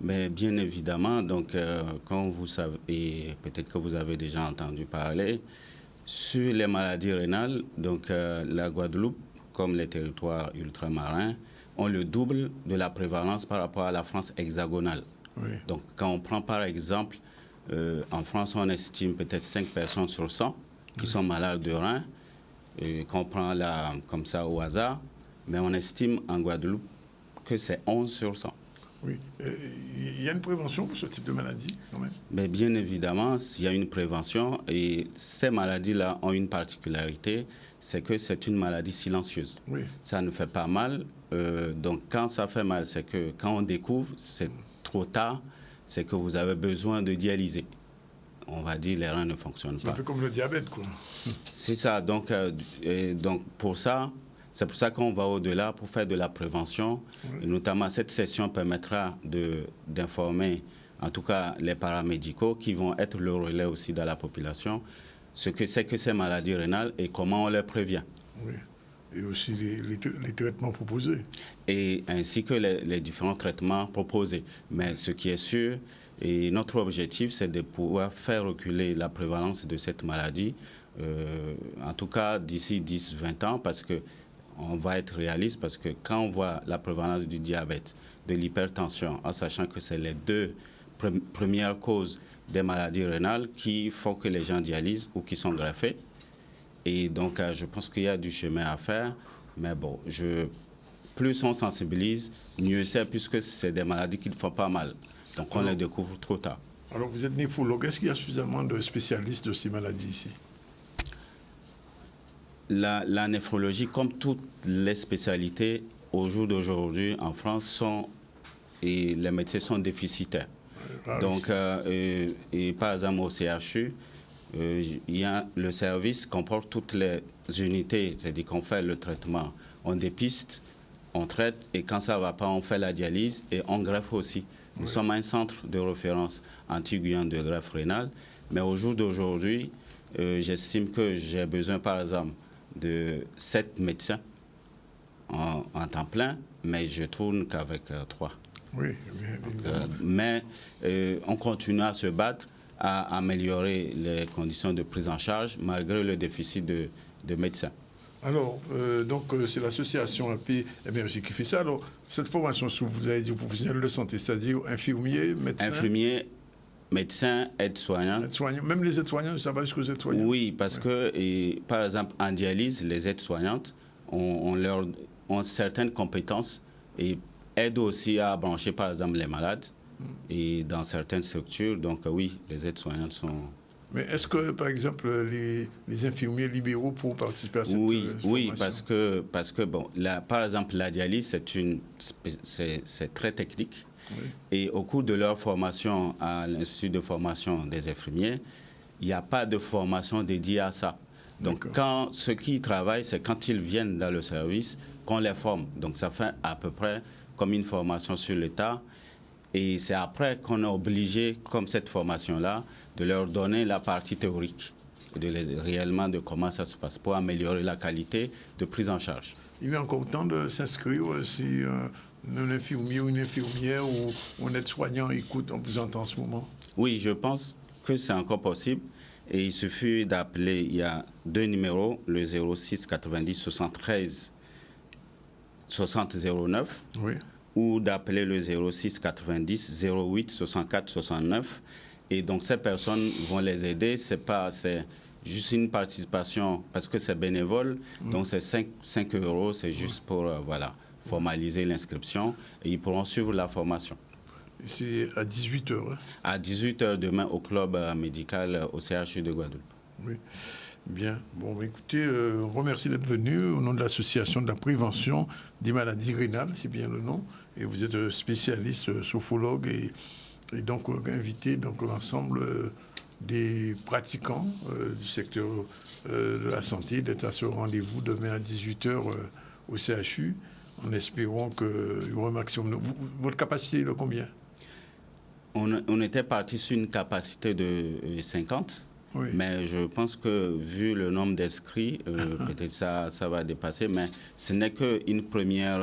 Mais bien évidemment, donc, comme vous savez, et peut-être que vous avez déjà entendu parler, sur les maladies rénales, donc, la Guadeloupe, comme les territoires ultramarins, ont le double de la prévalence par rapport à la France hexagonale. Oui. Donc, quand on prend par exemple, en France, on estime peut-être 5 personnes sur 100 qui sont malades de reins, qu'on prend là comme ça au hasard, mais on estime en Guadeloupe que c'est 11 sur 100. Oui. Il y a une prévention pour ce type de maladie, quand même? Mais bien évidemment, il y a une prévention et ces maladies-là ont une particularité, c'est que c'est une maladie silencieuse. Oui. Ça ne fait pas mal. Donc quand ça fait mal, c'est que quand on découvre, c'est trop tard, c'est que vous avez besoin de dialyser. On va dire les reins ne fonctionnent pas. C'est un peu comme le diabète, quoi. C'est ça. Donc pour ça, c'est pour ça qu'on va au-delà pour faire de la prévention. Et notamment, cette session permettra d'informer, en tout cas, les paramédicaux qui vont être le relais aussi dans la population, ce que c'est que ces maladies rénales et comment on les prévient. Oui. Et aussi les traitements proposés. Et ainsi que les différents traitements proposés. Mais ce qui est sûr, et notre objectif, c'est de pouvoir faire reculer la prévalence de cette maladie, en tout cas d'ici 10-20 ans, parce que on va être réaliste, parce que quand on voit la prévalence du diabète, de l'hypertension, en sachant que c'est les deux premières causes des maladies rénales qui font que les gens dialysent ou qui sont greffés. Et donc, je pense qu'il y a du chemin à faire. Mais bon, plus on sensibilise, mieux c'est, puisque c'est des maladies qui ne font pas mal. Donc, on les découvre trop tard. Alors, vous êtes néphrologue. Est-ce qu'il y a suffisamment de spécialistes de ces maladies ici? la néphrologie, comme toutes les spécialités, au jour d'aujourd'hui en France, et les médecins sont déficitaires. Donc, et par exemple au CHU, le service comporte toutes les unités, c'est-à-dire qu'on fait le traitement, on dépiste, on traite, et quand ça ne va pas, on fait la dialyse et on greffe aussi. Nous sommes un centre de référence anti-Guyane de greffe rénale, mais au jour d'aujourd'hui, j'estime que j'ai besoin, par exemple, de 7 médecins en temps plein, mais je tourne qu'avec 3. Oui, mais on continue à se battre, à améliorer les conditions de prise en charge, malgré le déficit de médecins. Alors, c'est l'association AP Émergie qui fait ça. Alors, cette formation, vous avez dit professionnel de santé, c'est-à-dire infirmier, médecin. Infirmier, médecin, aide-soignant. Même les aides-soignants, ça va jusqu'aux aides-soignants. Oui, parce que, par exemple, en dialyse, les aides-soignantes ont certaines compétences et aident aussi à brancher, par exemple, les malades et dans certaines structures. Donc, oui, les aides-soignantes sont... Mais est-ce que, par exemple, les infirmiers libéraux pourront participer à cette formation? Oui, parce que bon, par exemple, la dialyse, c'est très technique. Oui. Et au cours de leur formation à l'Institut de formation des infirmiers, il n'y a pas de formation dédiée à ça. Donc, ceux qui y travaillent, c'est quand ils viennent dans le service qu'on les forme. Donc, ça fait à peu près comme une formation sur l'État. Et c'est après qu'on est obligé, comme cette formation-là, de leur donner la partie théorique, réellement de comment ça se passe, pour améliorer la qualité de prise en charge. Il est encore temps de s'inscrire si un infirmier ou une infirmière ou un aide-soignant écoute, on vous entend en ce moment? Oui, je pense que c'est encore possible. Et il suffit d'appeler, il y a 2 numéros, le 06 90 73 60 09. Oui. Ou d'appeler le 06 90 08 64 69. Et donc, ces personnes vont les aider. C'est juste une participation parce que c'est bénévole. Donc, c'est 5 €. C'est juste pour formaliser l'inscription. Et ils pourront suivre la formation. C'est à 18h. Hein? À 18h demain au club médical au CHU de Guadeloupe. Oui. Bien. Bon, écoutez, on remercie d'être venu au nom de l'association de la prévention des maladies rénales, c'est bien le nom. Et vous êtes spécialiste, sophrologue et donc invité l'ensemble des pratiquants du secteur de la santé d'être à ce rendez-vous demain à 18h au CHU, en espérant qu'il y aura un maximum. Votre capacité est de combien? On était parti sur une capacité de 50. Oui. Mais je pense que vu le nombre d'inscrits, peut-être ça va dépasser. Mais ce n'est qu'une première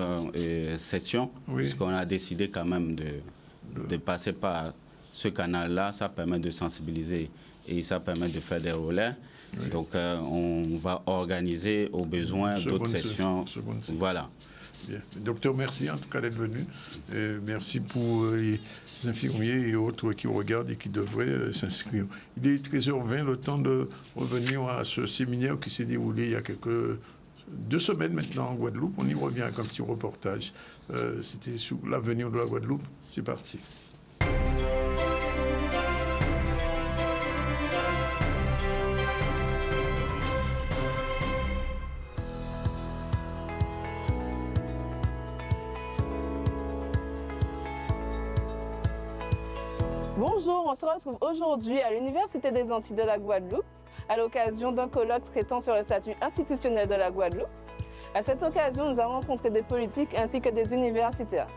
session, puisqu'on a décidé quand même de passer par ce canal-là. Ça permet de sensibiliser et ça permet de faire des relais. Oui. Donc, on va organiser au besoin d'autres sessions. Voilà. Bien. Docteur, merci en tout cas d'être venu. Merci pour les infirmiers et autres qui regardent et qui devraient s'inscrire. Il est 13h20, le temps de revenir à ce séminaire qui s'est déroulé il y a 2 semaines maintenant en Guadeloupe. On y revient avec un petit reportage. C'était sur l'avenir de la Guadeloupe. C'est parti. Bonjour, on se retrouve aujourd'hui à l'Université des Antilles de la Guadeloupe à l'occasion d'un colloque traitant sur le statut institutionnel de la Guadeloupe. À cette occasion, nous avons rencontré des politiques ainsi que des universitaires.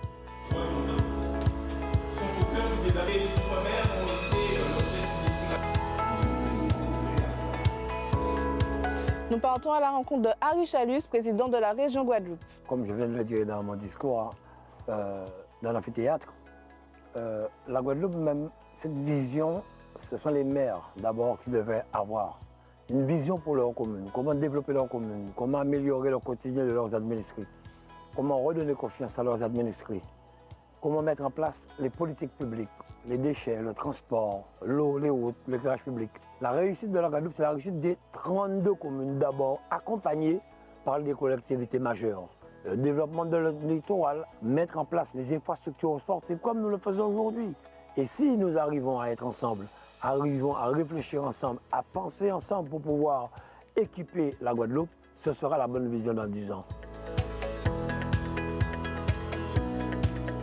Nous partons à la rencontre de Harry Chalus, président de la région Guadeloupe. Comme je viens de le dire dans mon discours, dans l'amphithéâtre, la Guadeloupe, même cette vision, ce sont les maires d'abord qui devaient avoir une vision pour leur commune, comment développer leur commune, comment améliorer le quotidien de leurs administrés, comment redonner confiance à leurs administrés, comment mettre en place les politiques publiques, les déchets, le transport, l'eau, les routes, l'éclairage public. La réussite de la Guadeloupe, c'est la réussite des 32 communes d'abord, accompagnées par des collectivités majeures. Le développement de notre littoral, mettre en place les infrastructures sportives comme nous le faisons aujourd'hui. Et si nous arrivons à être ensemble, arrivons à réfléchir ensemble, à penser ensemble pour pouvoir équiper la Guadeloupe, ce sera la bonne vision dans 10 ans.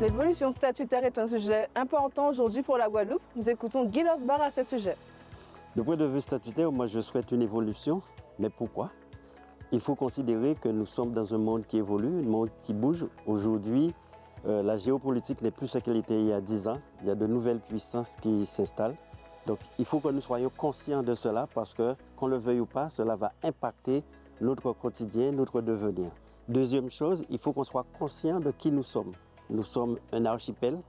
L'évolution statutaire est un sujet important aujourd'hui pour la Guadeloupe. Nous écoutons Guy Losbar à ce sujet. Du point de vue statutaire, moi je souhaite une évolution. Mais pourquoi? Il faut considérer que nous sommes dans un monde qui évolue, un monde qui bouge. Aujourd'hui, la géopolitique n'est plus ce qu'elle était il y a 10 ans. Il y a de nouvelles puissances qui s'installent. Donc il faut que nous soyons conscients de cela parce que, qu'on le veuille ou pas, cela va impacter notre quotidien, notre devenir. Deuxième chose, il faut qu'on soit conscient de qui nous sommes. Nous sommes un archipel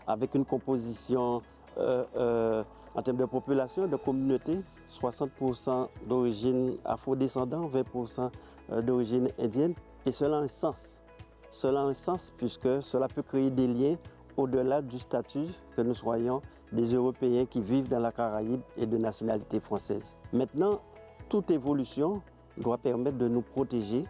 avec une composition en termes de population, de communauté, 60% d'origine afro-descendant, 20% d'origine indienne. Et cela a un sens. Cela a un sens puisque cela peut créer des liens au-delà du statut que nous soyons des Européens qui vivent dans la Caraïbe et de nationalité française. Maintenant, toute évolution doit permettre de nous protéger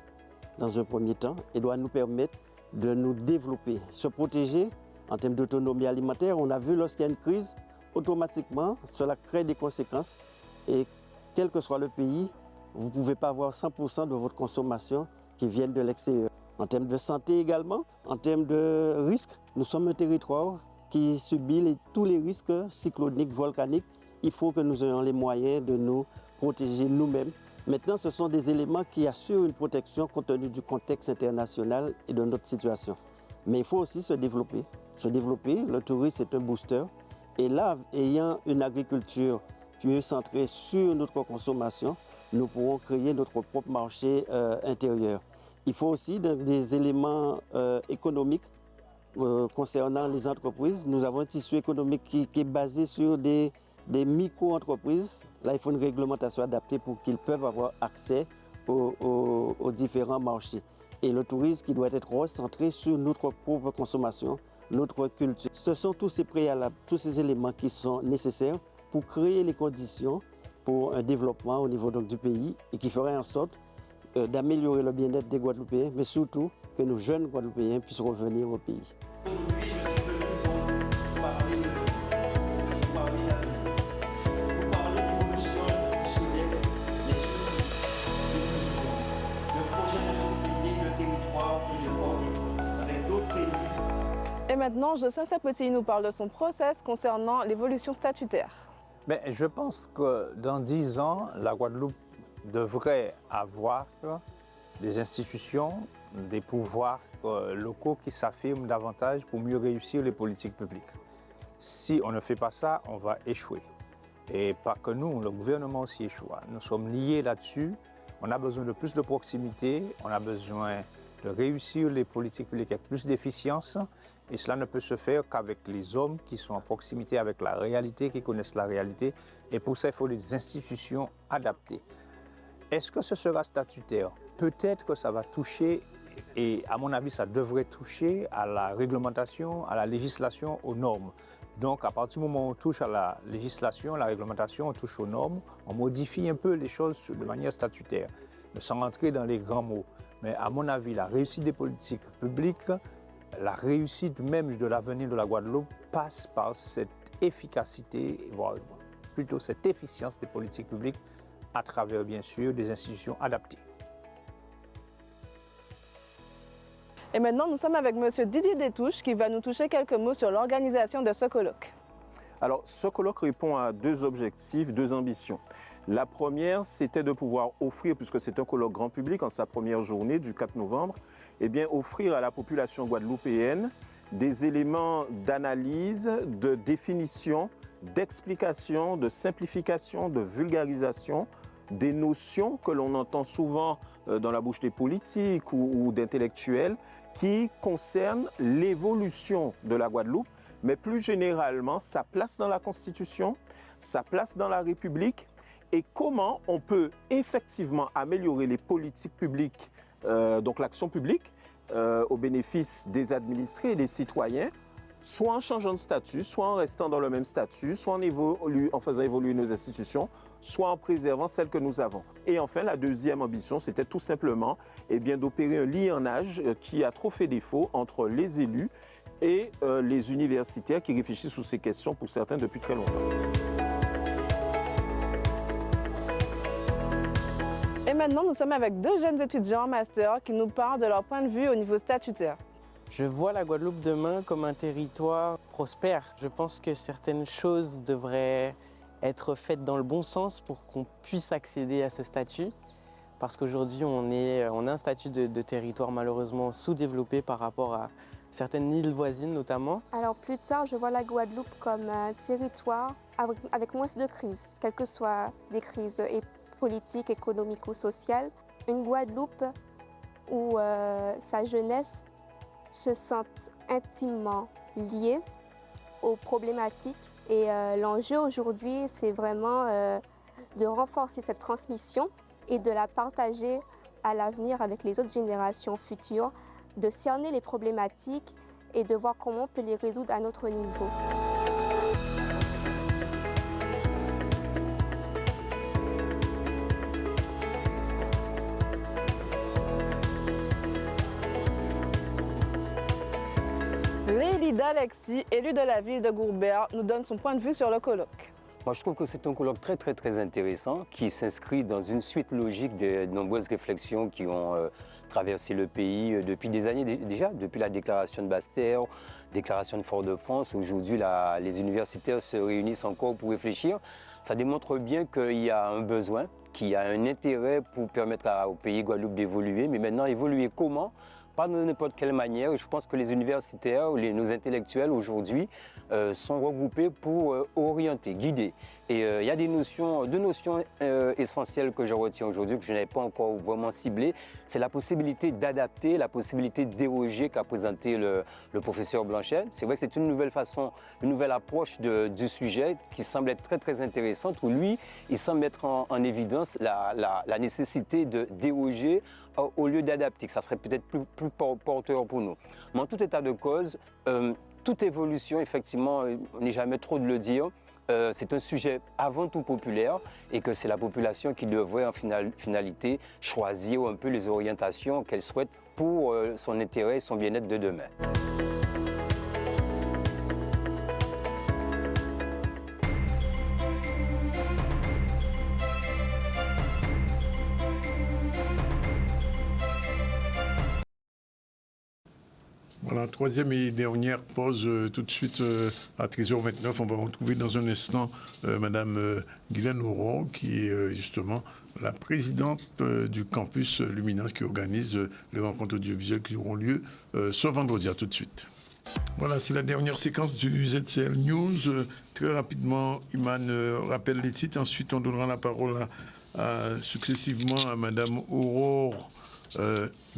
dans un premier temps et doit nous permettre de nous développer. Se protéger en termes d'autonomie alimentaire, on a vu lorsqu'il y a une crise, automatiquement, cela crée des conséquences et quel que soit le pays, vous ne pouvez pas avoir 100% de votre consommation qui viennent de l'extérieur. En termes de santé également, en termes de risques, nous sommes un territoire qui subit tous les risques cycloniques, volcaniques. Il faut que nous ayons les moyens de nous protéger nous-mêmes. Maintenant, ce sont des éléments qui assurent une protection compte tenu du contexte international et de notre situation. Mais il faut aussi se développer. Le tourisme est un booster. Et là, ayant une agriculture mieux centrée sur notre consommation, nous pourrons créer notre propre marché intérieur. Il faut aussi des éléments économiques concernant les entreprises. Nous avons un tissu économique qui est basé sur des micro-entreprises. Là, il faut une réglementation adaptée pour qu'ils puissent avoir accès aux différents marchés. Et le tourisme qui doit être recentré sur notre propre consommation, notre culture. Ce sont tous ces préalables, tous ces éléments qui sont nécessaires pour créer les conditions pour un développement au niveau donc, du pays et qui ferait en sorte d'améliorer le bien-être des Guadeloupéens, mais surtout que nos jeunes Guadeloupéens puissent revenir au pays. Et maintenant, Jocelyn Sapotis nous parle de son process concernant l'évolution statutaire. Mais je pense que dans 10 ans, la Guadeloupe devrait avoir des institutions, des pouvoirs locaux qui s'affirment davantage pour mieux réussir les politiques publiques. Si on ne fait pas ça, on va échouer. Et pas que nous, le gouvernement aussi échoue. Nous sommes liés là-dessus. On a besoin de plus de proximité, on a besoin de réussir les politiques publiques avec plus d'efficience. Et cela ne peut se faire qu'avec les hommes qui sont en proximité avec la réalité, qui connaissent la réalité. Et pour ça, il faut des institutions adaptées. Est-ce que ce sera statutaire? Peut-être que ça va toucher, et à mon avis, ça devrait toucher à la réglementation, à la législation, aux normes. Donc, à partir du moment où on touche à la législation, la réglementation, on touche aux normes, on modifie un peu les choses de manière statutaire, sans rentrer dans les grands mots. Mais à mon avis, la réussite des politiques publiques, la réussite même de l'avenir de la Guadeloupe passe par cette efficacité, voire plutôt cette efficience des politiques publiques à travers, bien sûr, des institutions adaptées. Et maintenant, nous sommes avec M. Didier Détouche qui va nous toucher quelques mots sur l'organisation de ce colloque. Alors, ce colloque répond à deux objectifs, deux ambitions. La première, c'était de pouvoir offrir, puisque c'est un colloque grand public en sa première journée du 4 novembre, eh bien, offrir à la population guadeloupéenne des éléments d'analyse, de définition, d'explication, de simplification, de vulgarisation, des notions que l'on entend souvent dans la bouche des politiques ou d'intellectuels qui concernent l'évolution de la Guadeloupe, mais plus généralement sa place dans la Constitution, sa place dans la République et comment on peut effectivement améliorer les politiques publiques, donc l'action publique, au bénéfice des administrés et des citoyens, soit en changeant de statut, soit en restant dans le même statut, soit en faisant évoluer nos institutions, soit en préservant celles que nous avons. Et enfin, la deuxième ambition, c'était tout simplement d'opérer un lionnage qui a trop fait défaut entre les élus et les universitaires qui réfléchissent sur ces questions, pour certains, depuis très longtemps. Et Et maintenant, nous sommes avec deux jeunes étudiants en master qui nous parlent de leur point de vue au niveau statutaire. Je vois la Guadeloupe demain comme un territoire prospère. Je pense que certaines choses devraient être faites dans le bon sens pour qu'on puisse accéder à ce statut. Parce qu'aujourd'hui, on a un statut de territoire malheureusement sous-développé par rapport à certaines îles voisines notamment. Alors plus tard, je vois la Guadeloupe comme un territoire avec moins de crises, quelles que soient des crises politiques, économiques ou sociales. Une Guadeloupe où sa jeunesse se sentent intimement liés aux problématiques. Et l'enjeu aujourd'hui, c'est vraiment de renforcer cette transmission et de la partager à l'avenir avec les autres générations futures, de cerner les problématiques et de voir comment on peut les résoudre à notre niveau. Lélida Alexis, élue de la ville de Gourbert, nous donne son point de vue sur le colloque. Moi, je trouve que c'est un colloque très intéressant qui s'inscrit dans une suite logique de nombreuses réflexions qui ont traversé le pays depuis des années déjà, depuis la déclaration de Basse-Terre, déclaration de Fort-de-France. Aujourd'hui, les universitaires se réunissent encore pour réfléchir. Ça démontre bien qu'il y a un besoin, qu'il y a un intérêt pour permettre au pays Guadeloupe d'évoluer. Mais maintenant, évoluer comment ? Pas de n'importe quelle manière. Je pense que les universitaires, nos intellectuels aujourd'hui sont regroupés pour orienter, guider. Et il y a deux notions essentielles que je retiens aujourd'hui, que je n'avais pas encore vraiment ciblées. C'est la possibilité d'adapter, la possibilité de déroger qu'a présenté le professeur Blanchet. C'est vrai que c'est une nouvelle façon, une nouvelle approche du sujet qui semble être très intéressante, où lui, il semble mettre en évidence la nécessité de déroger au lieu d'adapter, que ça serait peut-être plus porteur pour nous. Mais en tout état de cause, toute évolution, effectivement, on n'est jamais trop de le dire, c'est un sujet avant tout populaire et que c'est la population qui devrait en finalité choisir un peu les orientations qu'elle souhaite pour son intérêt et son bien-être de demain. Voilà, troisième et dernière pause tout de suite à 13h29. On va retrouver dans un instant Madame Guylaine Aurore, qui est justement la présidente du campus Luminance, qui organise les rencontres audiovisuelles qui auront lieu ce vendredi. À tout de suite. Voilà, c'est la dernière séquence du ZCL News. Très rapidement, Iman rappelle les titres. Ensuite, on donnera la parole successivement à Madame Aurore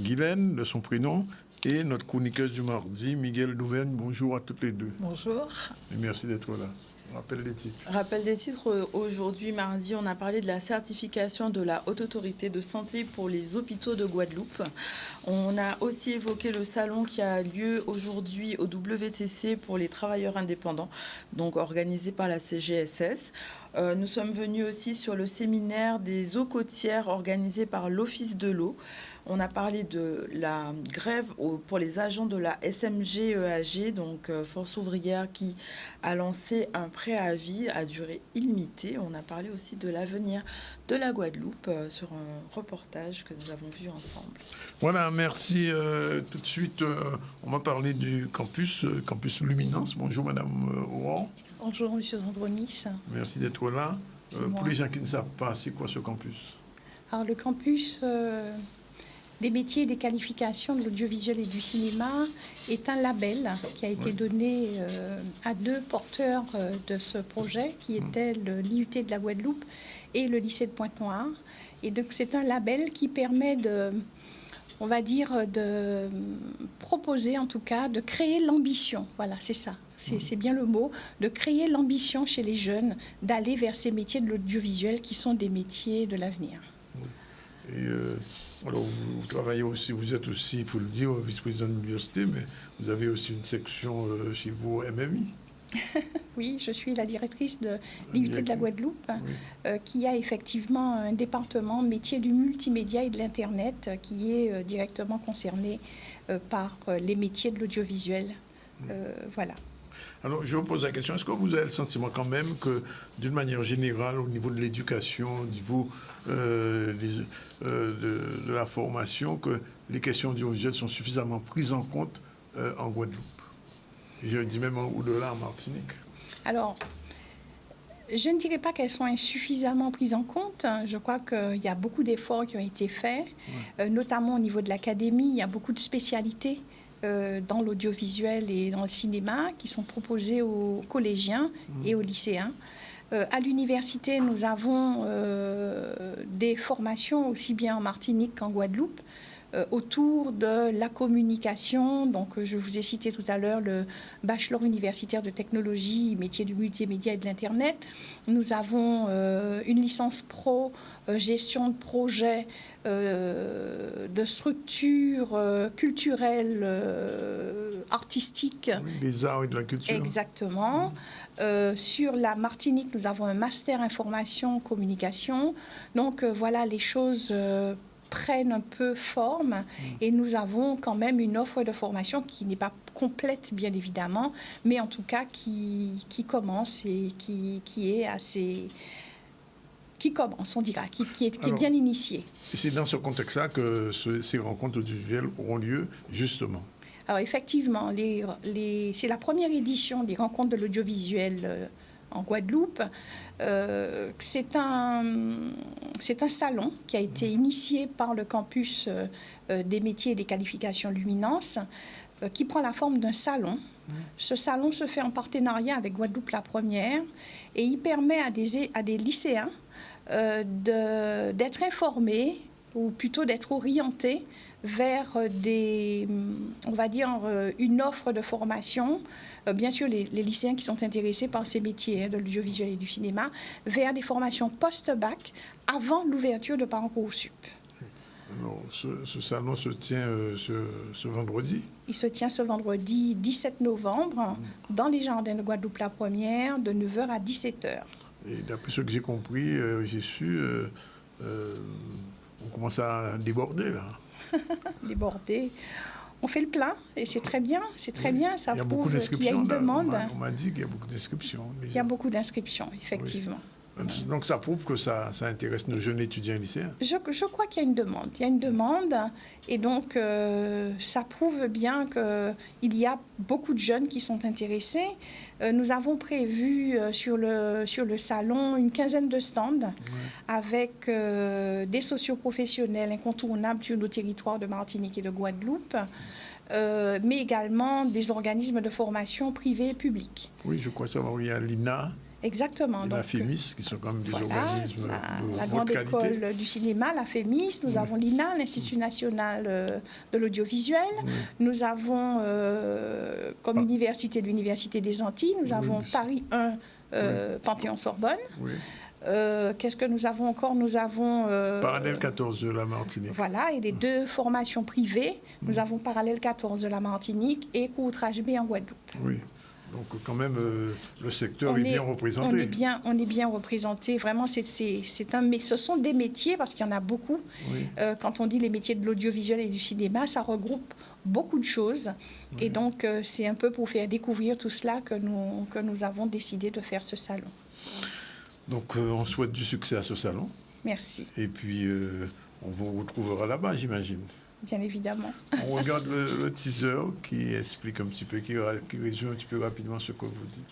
Guylaine, de son prénom, et notre chroniqueuse du mardi, Miguel Douvergne. Bonjour à toutes les deux. Bonjour. Et merci d'être là. Rappel des titres. Rappel des titres. Aujourd'hui, mardi, on a parlé de la certification de la Haute Autorité de Santé pour les hôpitaux de Guadeloupe. On a aussi évoqué le salon qui a lieu aujourd'hui au WTC pour les travailleurs indépendants, donc organisé par la CGSS. Nous sommes venus aussi sur le séminaire des eaux côtières organisé par l'Office de l'eau. On a parlé de la grève pour les agents de la SMG-EAG, donc Force ouvrière, qui a lancé un préavis à durée illimitée. On a parlé aussi de l'avenir de la Guadeloupe sur un reportage que nous avons vu ensemble. Voilà, merci. Tout de suite, on va parler du campus Luminance. Bonjour Madame Aurore. Bonjour Monsieur Zandronis. Merci d'être là. Pour les gens qui ne savent pas, c'est quoi ce campus? Alors le campus des métiers et des qualifications de l'audiovisuel et du cinéma est un label qui a été donné à deux porteurs de ce projet, qui étaient l'IUT de la Guadeloupe et le lycée de Pointe-Noire. Et donc c'est un label qui permet de proposer, en tout cas, de créer l'ambition. Voilà, c'est ça. C'est bien le mot, de créer l'ambition chez les jeunes d'aller vers ces métiers de l'audiovisuel qui sont des métiers de l'avenir. Et alors vous travaillez aussi, vous êtes aussi, il faut le dire, vice-président de l'université, mais vous avez aussi une section chez vous MMI. Oui, je suis la directrice de l'IUT de la Guadeloupe, qui a effectivement un département métier du multimédia et de l'Internet qui est directement concerné par les métiers de l'audiovisuel. Voilà. Alors, je vous pose la question, est-ce que vous avez le sentiment quand même que, d'une manière générale, au niveau de l'éducation, au niveau de la formation, que les questions audiovisuelles sont suffisamment prises en compte en Guadeloupe? Et je dis même au-delà en Martinique. Alors, je ne dirais pas qu'elles sont insuffisamment prises en compte. Je crois qu'il y a beaucoup d'efforts qui ont été faits, notamment au niveau de l'académie. Il y a beaucoup de spécialités dans l'audiovisuel et dans le cinéma qui sont proposées aux collégiens et aux lycéens. À l'université, nous avons des formations aussi bien en Martinique qu'en Guadeloupe autour de la communication. Donc, je vous ai cité tout à l'heure le bachelor universitaire de technologie, métier du multimédia et de l'Internet. Nous avons une licence pro, gestion de projet, de structures culturelles, artistiques. Oui, des arts et de la culture. Exactement. Sur la Martinique, nous avons un master information communication. Donc, voilà, les choses prennent un peu forme et nous avons quand même une offre de formation qui n'est pas complète, bien évidemment, mais en tout cas qui commence et qui est assez... qui commence, on dira, qui est bien initiée. Et c'est dans ce contexte-là que ces rencontres audiovisuelles auront lieu, justement. Alors effectivement, c'est la première édition des rencontres de l'audiovisuel en Guadeloupe. C'est un salon qui a été initié par le campus des métiers et des qualifications Luminance, qui prend la forme d'un salon. Ce salon se fait en partenariat avec Guadeloupe la Première et il permet à des lycéens d'être informés ou plutôt d'être orientés vers on va dire, une offre de formation, bien sûr les lycéens qui sont intéressés par ces métiers de l'audiovisuel et du cinéma, vers des formations post-bac avant l'ouverture de Parcoursup. Alors, ce salon se tient ce vendredi. Il se tient ce vendredi 17 novembre dans les jardins de Guadeloupe la Première, de 9h à 17h. Et d'après ce que j'ai compris, j'ai su, on commence à déborder là. Déborder. On fait le plein et c'est très bien, c'est très bien. Ça prouve qu'il y a une demande. On m'a dit qu'il y a beaucoup d'inscriptions. Il y a beaucoup d'inscriptions, effectivement. Oui. Donc ça prouve que ça intéresse nos jeunes étudiants lycéens. Je crois qu'il y a une demande. Il y a une demande et donc ça prouve bien qu'il y a beaucoup de jeunes qui sont intéressés. Nous avons prévu sur le salon une quinzaine de stands avec des socioprofessionnels incontournables sur nos territoires de Martinique et de Guadeloupe, mais également des organismes de formation privés et publics. Oui, je crois savoir, il y a l'INA. Exactement. Et la FEMIS, qui sont quand même des organismes de la grande grande école du cinéma, la FEMIS, nous avons l'INA, l'Institut national de l'audiovisuel, nous avons comme université l'Université des Antilles, nous avons Paris 1, Panthéon-Sorbonne. Qu'est-ce que nous avons encore? Nous avons... Parallèle 14 de la Martinique. Voilà, et les deux formations privées. Nous avons Parallèle 14 de la Martinique et Cours HB en Guadeloupe. Oui. Donc quand même, le secteur est bien représenté. On est bien représenté. Vraiment, ce sont des métiers, parce qu'il y en a beaucoup. Oui. Quand on dit les métiers de l'audiovisuel et du cinéma, ça regroupe beaucoup de choses. Oui. Et donc, c'est un peu pour faire découvrir tout cela que nous avons décidé de faire ce salon. Donc, on souhaite du succès à ce salon. Merci. Et puis, on vous retrouvera là-bas, j'imagine. Bien évidemment. On regarde le teaser qui explique un petit peu, qui résume un petit peu rapidement ce que vous dites.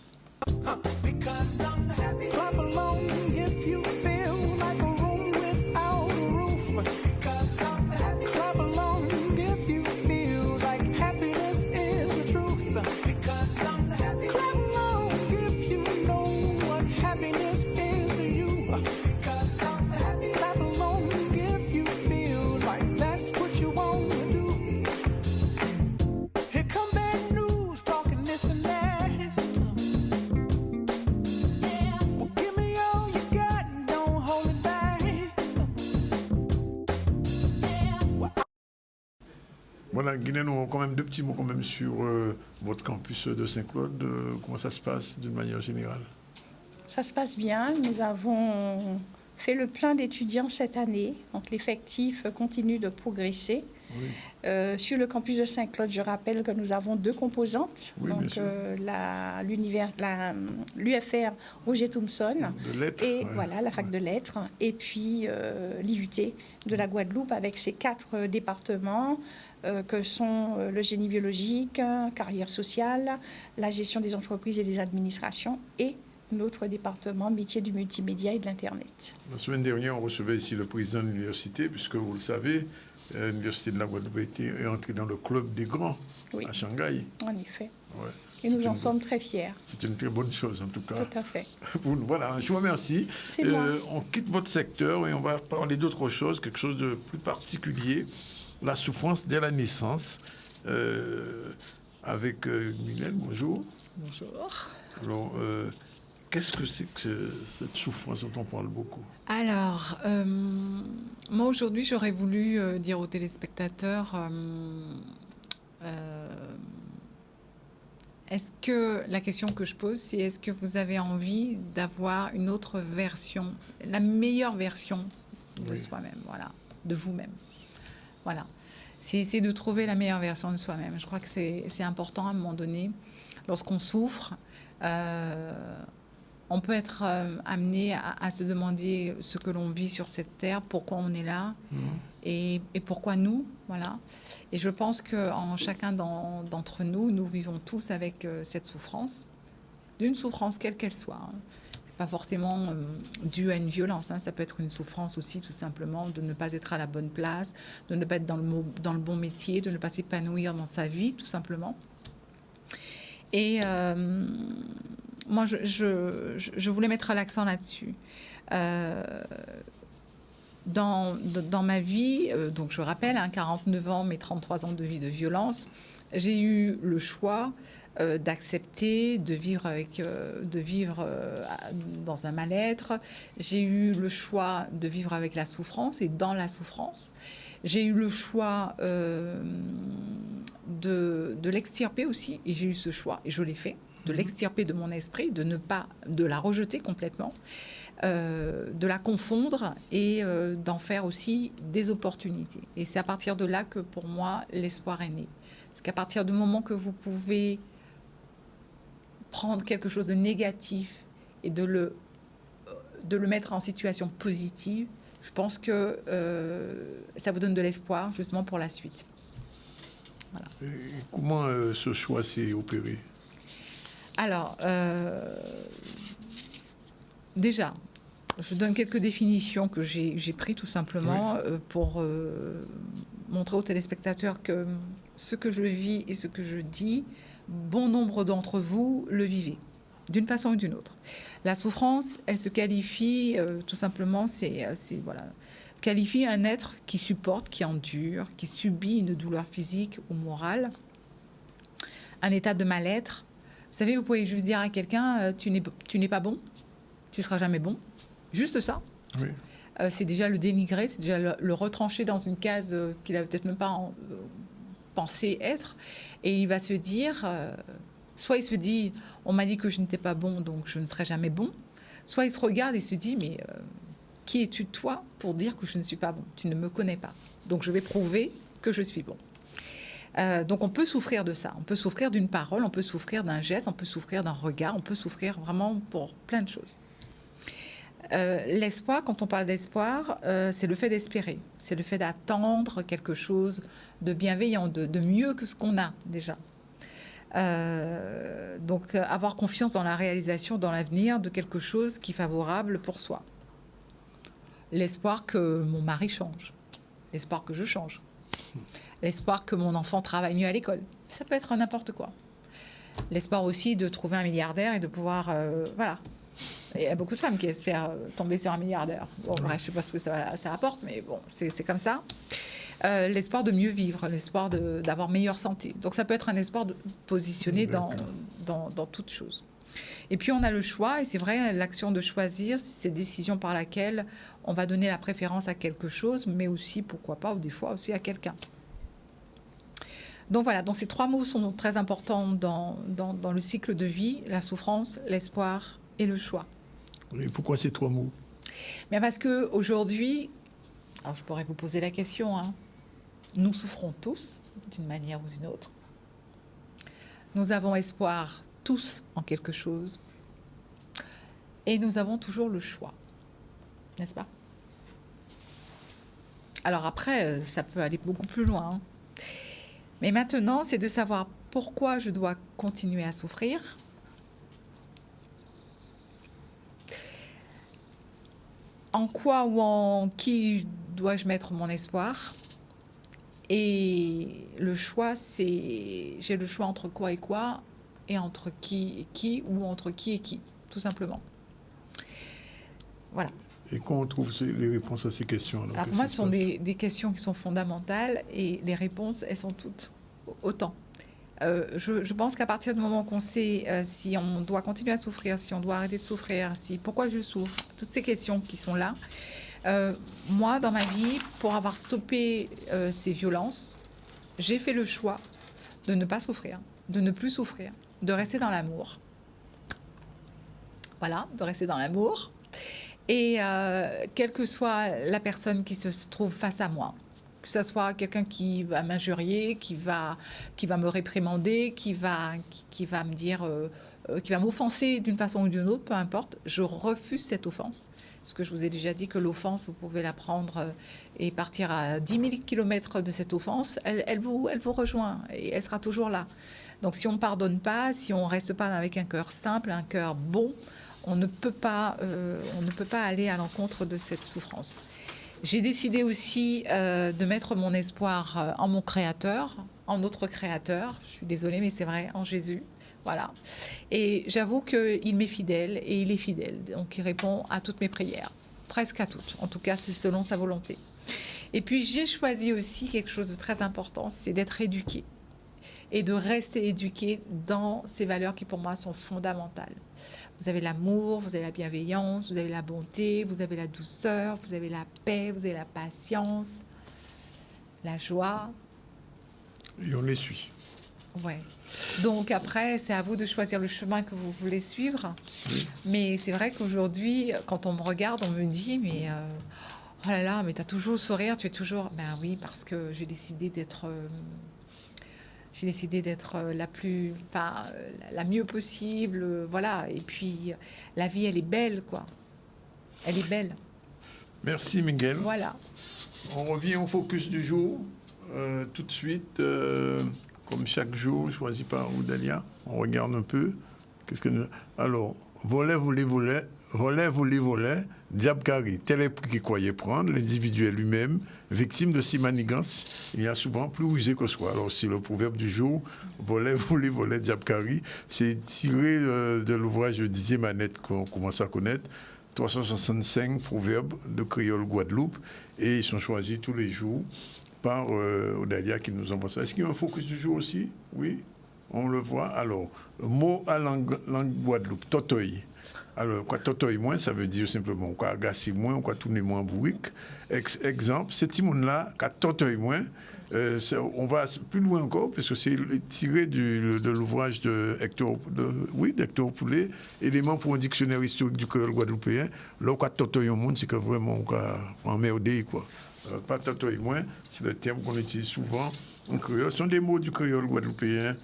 Voilà, Guinée, nous avons quand même deux petits mots quand même sur votre campus de Saint-Claude. Comment ça se passe d'une manière générale? Ça se passe bien. Nous avons fait le plein d'étudiants cette année. Donc l'effectif continue de progresser. Sur le campus de Saint-Claude, je rappelle que nous avons 2 composantes. Oui, donc, l'UFR Roger Thompson et voilà, la fac de lettres. Et puis l'IUT de la Guadeloupe avec ses 4 départements que sont le génie biologique, carrière sociale, la gestion des entreprises et des administrations et notre département métier du multimédia et de l'Internet. La semaine dernière, on recevait ici le président de l'université, puisque vous le savez, l'université de la Guadeloupe est entrée dans le club des grands à Shanghai. En effet. Ouais. Et nous en sommes très fiers. C'est une très bonne chose, en tout cas. Tout à fait. Voilà, je vous remercie. Moi. On quitte votre secteur et on va parler d'autre chose, quelque chose de plus particulier, la souffrance dès la naissance. Avec Mylène, bonjour. Bonjour. Alors, qu'est-ce que c'est que cette souffrance dont on parle beaucoup? Alors, moi aujourd'hui, j'aurais voulu dire aux téléspectateurs, est-ce que la question que je pose, c'est est-ce que vous avez envie d'avoir une autre version, la meilleure version de soi-même, voilà, de vous-même, voilà. C'est essayer de trouver la meilleure version de soi-même. Je crois que c'est important à un moment donné, lorsqu'on souffre. On peut être amené à se demander ce que l'on vit sur cette terre, pourquoi on est là et pourquoi nous, voilà. Et je pense qu'en chacun d'entre nous, nous vivons tous avec cette souffrance, d'une souffrance quelle qu'elle soit. Hein. C'est pas forcément dû à une violence, hein. Ça peut être une souffrance aussi tout simplement de ne pas être à la bonne place, de ne pas être dans le bon métier, de ne pas s'épanouir dans sa vie tout simplement. Et moi, je voulais mettre l'accent là-dessus. Dans ma vie, donc je rappelle, 49 ans, mais 33 ans de vie de violence, j'ai eu le choix d'accepter de vivre dans un mal-être. J'ai eu le choix de vivre avec la souffrance et dans la souffrance. J'ai eu le choix de l'extirper aussi, et j'ai eu ce choix, et je l'ai fait, de l'extirper de mon esprit, de la rejeter complètement, de la confondre et d'en faire aussi des opportunités. Et c'est à partir de là que pour moi l'espoir est né. Parce qu'à partir du moment que vous pouvez prendre quelque chose de négatif et de le mettre en situation positive, je pense que ça vous donne de l'espoir justement pour la suite. Voilà. Et comment ce choix s'est opéré? Alors, déjà, je donne quelques définitions que j'ai prises tout simplement pour montrer aux téléspectateurs que ce que je vis et ce que je dis, bon nombre d'entre vous le vivez, d'une façon ou d'une autre. La souffrance, elle se qualifie tout simplement, qualifie un être qui supporte, qui endure, qui subit une douleur physique ou morale, un état de mal-être. Vous savez, vous pouvez juste dire à quelqu'un tu n'es pas bon, tu ne seras jamais bon. Juste ça. Oui. C'est déjà le dénigrer, c'est déjà le retrancher dans une case qu'il n'a peut-être même pas pensé être. Et il va se dire, soit il se dit, on m'a dit que je n'étais pas bon, donc je ne serai jamais bon. Soit il se regarde et se dit, mais qui es-tu toi pour dire que je ne suis pas bon? Tu ne me connais pas. Donc je vais prouver que je suis bon. Donc on peut souffrir de ça. On peut souffrir d'une parole, on peut souffrir d'un geste, on peut souffrir d'un regard, on peut souffrir vraiment pour plein de choses. L'espoir, quand on parle d'espoir, c'est le fait d'espérer. C'est le fait d'attendre quelque chose de bienveillant, de mieux que ce qu'on a déjà. Donc avoir confiance dans la réalisation, dans l'avenir de quelque chose qui est favorable pour soi. L'espoir que mon mari change. L'espoir que je change. L'espoir que mon enfant travaille mieux à l'école. Ça peut être n'importe quoi. L'espoir aussi de trouver un milliardaire et de pouvoir... voilà. Il y a beaucoup de femmes qui espèrent tomber sur un milliardaire. Bon, bref, je ne sais pas ce que ça apporte, mais bon, c'est comme ça. L'espoir de mieux vivre, l'espoir d'avoir meilleure santé. Donc ça peut être un espoir de positionner dans toute chose. Et puis on a le choix, et c'est vrai, l'action de choisir, c'est cette décision par laquelle on va donner la préférence à quelque chose, mais aussi, pourquoi pas, ou des fois aussi à quelqu'un. Donc voilà, donc ces 3 mots sont très importants dans le cycle de vie, la souffrance, l'espoir et le choix. Et pourquoi ces 3 mots? Mais parce qu'aujourd'hui, alors je pourrais vous poser la question, hein, nous souffrons tous, d'une manière ou d'une autre. Nous avons espoir tous en quelque chose. Et nous avons toujours le choix, n'est-ce pas? Alors après, ça peut aller beaucoup plus loin. Mais maintenant, c'est de savoir pourquoi je dois continuer à souffrir. En quoi ou en qui dois-je mettre mon espoir? Et le choix, c'est... J'ai le choix entre quoi et quoi, et entre qui et qui, ou entre qui et qui, tout simplement. Voilà. Et quand on trouve les réponses à ces questions? Alors pour moi, ce sont des questions qui sont fondamentales, et les réponses, elles sont toutes autant. Je pense qu'à partir du moment qu'on sait si on doit continuer à souffrir, si on doit arrêter de souffrir, pourquoi je souffre, toutes ces questions qui sont là, moi, dans ma vie, pour avoir stoppé ces violences, j'ai fait le choix de ne pas souffrir, de ne plus souffrir, de rester dans l'amour. Voilà, de rester dans l'amour. Et quelle que soit la personne qui se trouve face à moi, que ce soit quelqu'un qui va m'injurier, qui va me réprimander, qui va me dire, qui va m'offenser d'une façon ou d'une autre, peu importe, je refuse cette offense. Parce que je vous ai déjà dit que l'offense, vous pouvez la prendre et partir à 10 000 km de cette offense, elle vous rejoint et elle sera toujours là. Donc si on ne pardonne pas, si on ne reste pas avec un cœur simple, un cœur bon, on ne peut pas aller à l'encontre de cette souffrance. J'ai décidé aussi de mettre mon espoir en mon Créateur, en notre Créateur. Je suis désolée, mais c'est vrai, en Jésus. Voilà. Et j'avoue qu'il m'est fidèle, et il est fidèle. Donc, il répond à toutes mes prières. Presque à toutes. En tout cas, c'est selon sa volonté. Et puis, j'ai choisi aussi quelque chose de très important, c'est d'être éduquée. Et de rester éduquée dans ces valeurs qui, pour moi, sont fondamentales. Vous avez l'amour, vous avez la bienveillance, vous avez la bonté, vous avez la douceur, vous avez la paix, vous avez la patience, la joie. Et on les suit. Ouais. Donc après, c'est à vous de choisir le chemin que vous voulez suivre. Oui. Mais c'est vrai qu'aujourd'hui, quand on me regarde, on me dit, mais oh là là, mais t'as toujours le sourire, tu es toujours... Ben oui, parce que j'ai décidé d'être... la mieux possible, voilà. Et puis, la vie, elle est belle, quoi. Elle est belle. Merci, Miguel. Voilà. On revient au focus du jour, tout de suite. Comme chaque jour, choisi par Oudalia. On regarde un peu. Alors, volet, diable carré, tel est qui croyait prendre, l'individu lui-même, victime de ces manigances, il y a souvent plus rusé que soi. Alors, c'est le proverbe du jour, volet, diable carré, c'est tiré de l'ouvrage de Didier Manette qu'on commence à connaître, 365 proverbes de créole Guadeloupe, et ils sont choisis tous les jours par Oudalia qui nous envoie ça. Est-ce qu'il y a un focus du jour aussi? Oui, on le voit. Alors, le mot à langue Guadeloupe, totoy. Alors, quoi totoy moins, ça veut dire simplement quoi agacer moins, quoi tourner moins bourrique. Exemple, ce petit monde-là, qui totoy moins, on va plus loin encore, parce que c'est tiré de l'ouvrage d'Hector Poulet, élément pour un dictionnaire historique du créole guadeloupéen. Là, quoi totoy au monde, c'est que vraiment, quoi, emmerdé, quoi. Pas totoy moins, c'est le terme qu'on utilise souvent en créole. Ce sont des mots du créole guadeloupéen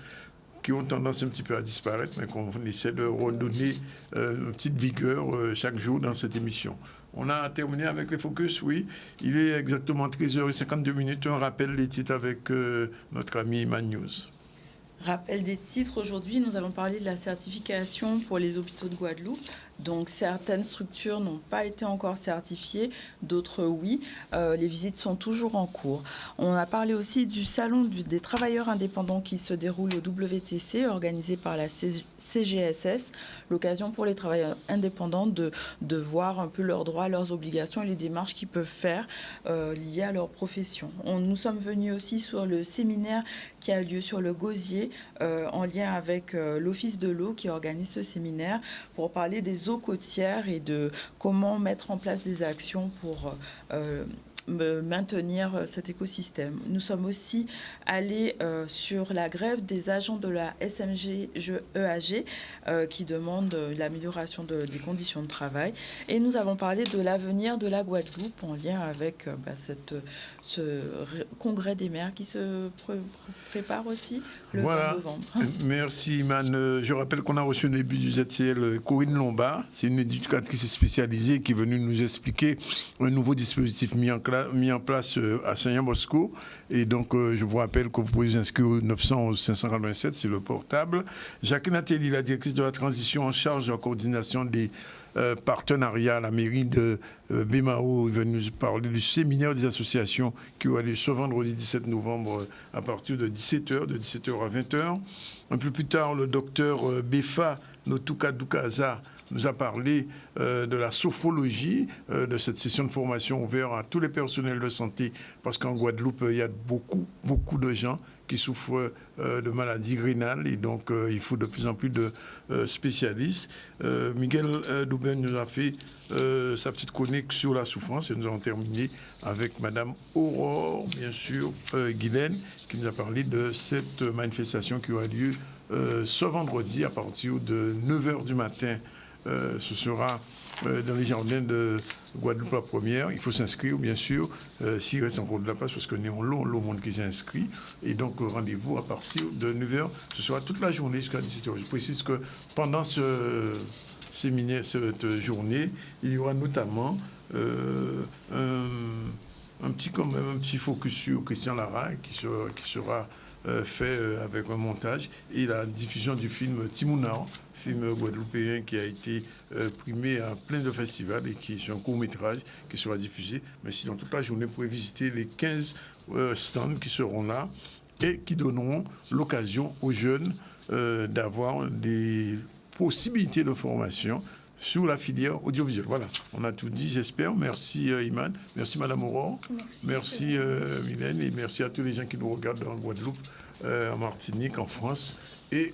qui ont tendance un petit peu à disparaître, mais qu'on essaie de redonner une petite vigueur chaque jour dans cette émission. On a terminé avec les focus, oui. Il est exactement 13h52. Un rappel des titres avec notre ami Iman News. Rappel des titres, aujourd'hui, nous allons parler de la certification pour les hôpitaux de Guadeloupe. Donc, certaines structures n'ont pas été encore certifiées, d'autres oui. Les visites sont toujours en cours. On a parlé aussi du salon des travailleurs indépendants qui se déroule au WTC, organisé par la CGSS. L'occasion pour les travailleurs indépendants de voir un peu leurs droits, leurs obligations et les démarches qu'ils peuvent faire liées à leur profession. Nous sommes venus aussi sur le séminaire qui a lieu sur le Gosier, en lien avec l'Office de l'eau qui organise ce séminaire pour parler des eaux côtières et de comment mettre en place des actions pour maintenir cet écosystème. Nous sommes aussi allés sur la grève des agents de la SMG-EAG qui demandent l'amélioration des conditions de travail. Et nous avons parlé de l'avenir de la Guadeloupe en lien avec ce congrès des maires qui se prépare aussi le 20 novembre. Merci Iman. Je rappelle qu'on a reçu au début du ZCL Corinne Lombard. C'est une éducatrice spécialisée qui est venue nous expliquer un nouveau dispositif mis en place à Saint-Jean-Bosco. Et donc, je vous rappelle que vous pouvez vous inscrire au 911 587, c'est le portable. Jacqueline Ateli, la directrice de la transition en charge de la coordination des partenariats à la mairie de Bémao, est venue nous parler du séminaire des associations qui va aller ce vendredi 17 novembre à partir de 17h, de 17h à 20h. Un peu plus tard, le docteur Befa Notuka Dukaza nous a parlé de la sophrologie, de cette session de formation ouverte à tous les personnels de santé, parce qu'en Guadeloupe, il y a beaucoup de gens qui souffrent de maladies rénales et donc il faut de plus en plus de spécialistes. Miguel Douben nous a fait sa petite chronique sur la souffrance et nous allons terminer avec Madame Aurore, bien sûr, Guylaine, qui nous a parlé de cette manifestation qui aura lieu ce vendredi à partir de 9h du matin. Ce sera dans les jardins de Guadeloupe la première. Il faut s'inscrire, bien sûr, s'il reste encore de la place, parce qu'on est en long monde qui s'inscrit. Et donc, rendez-vous à partir de 9h. Ce sera toute la journée jusqu'à 17h. Je précise que pendant ce séminaire, cette journée, il y aura notamment un petit focus sur Christian Lara qui sera fait avec un montage et la diffusion du film Timounao, film guadeloupéen qui a été primé à plein de festivals et qui est un court-métrage qui sera diffusé. Mais sinon, toute la journée, vous pouvez visiter les 15 stands qui seront là et qui donneront l'occasion aux jeunes d'avoir des possibilités de formation sur la filière audiovisuelle. Voilà, on a tout dit, j'espère. Merci Iman, merci Madame Aurore, merci Mylène et merci à tous les gens qui nous regardent en Guadeloupe, en Martinique, en France et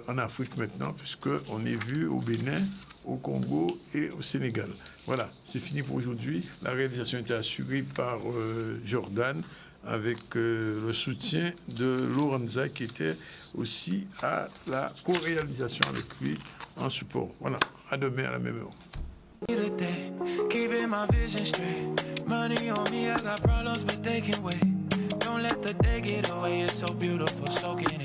en Afrique maintenant, puisqu'on est vu au Bénin, au Congo et au Sénégal. Voilà, c'est fini pour aujourd'hui. La réalisation était assurée par Jordan avec le soutien de Lorenza qui était aussi à la co-réalisation avec lui en support. Voilà, à demain à la même heure. Keeping my vision straight. Money on me, I got problems, but they can wait. Don't let the day get away. It's so beautiful, soaking it.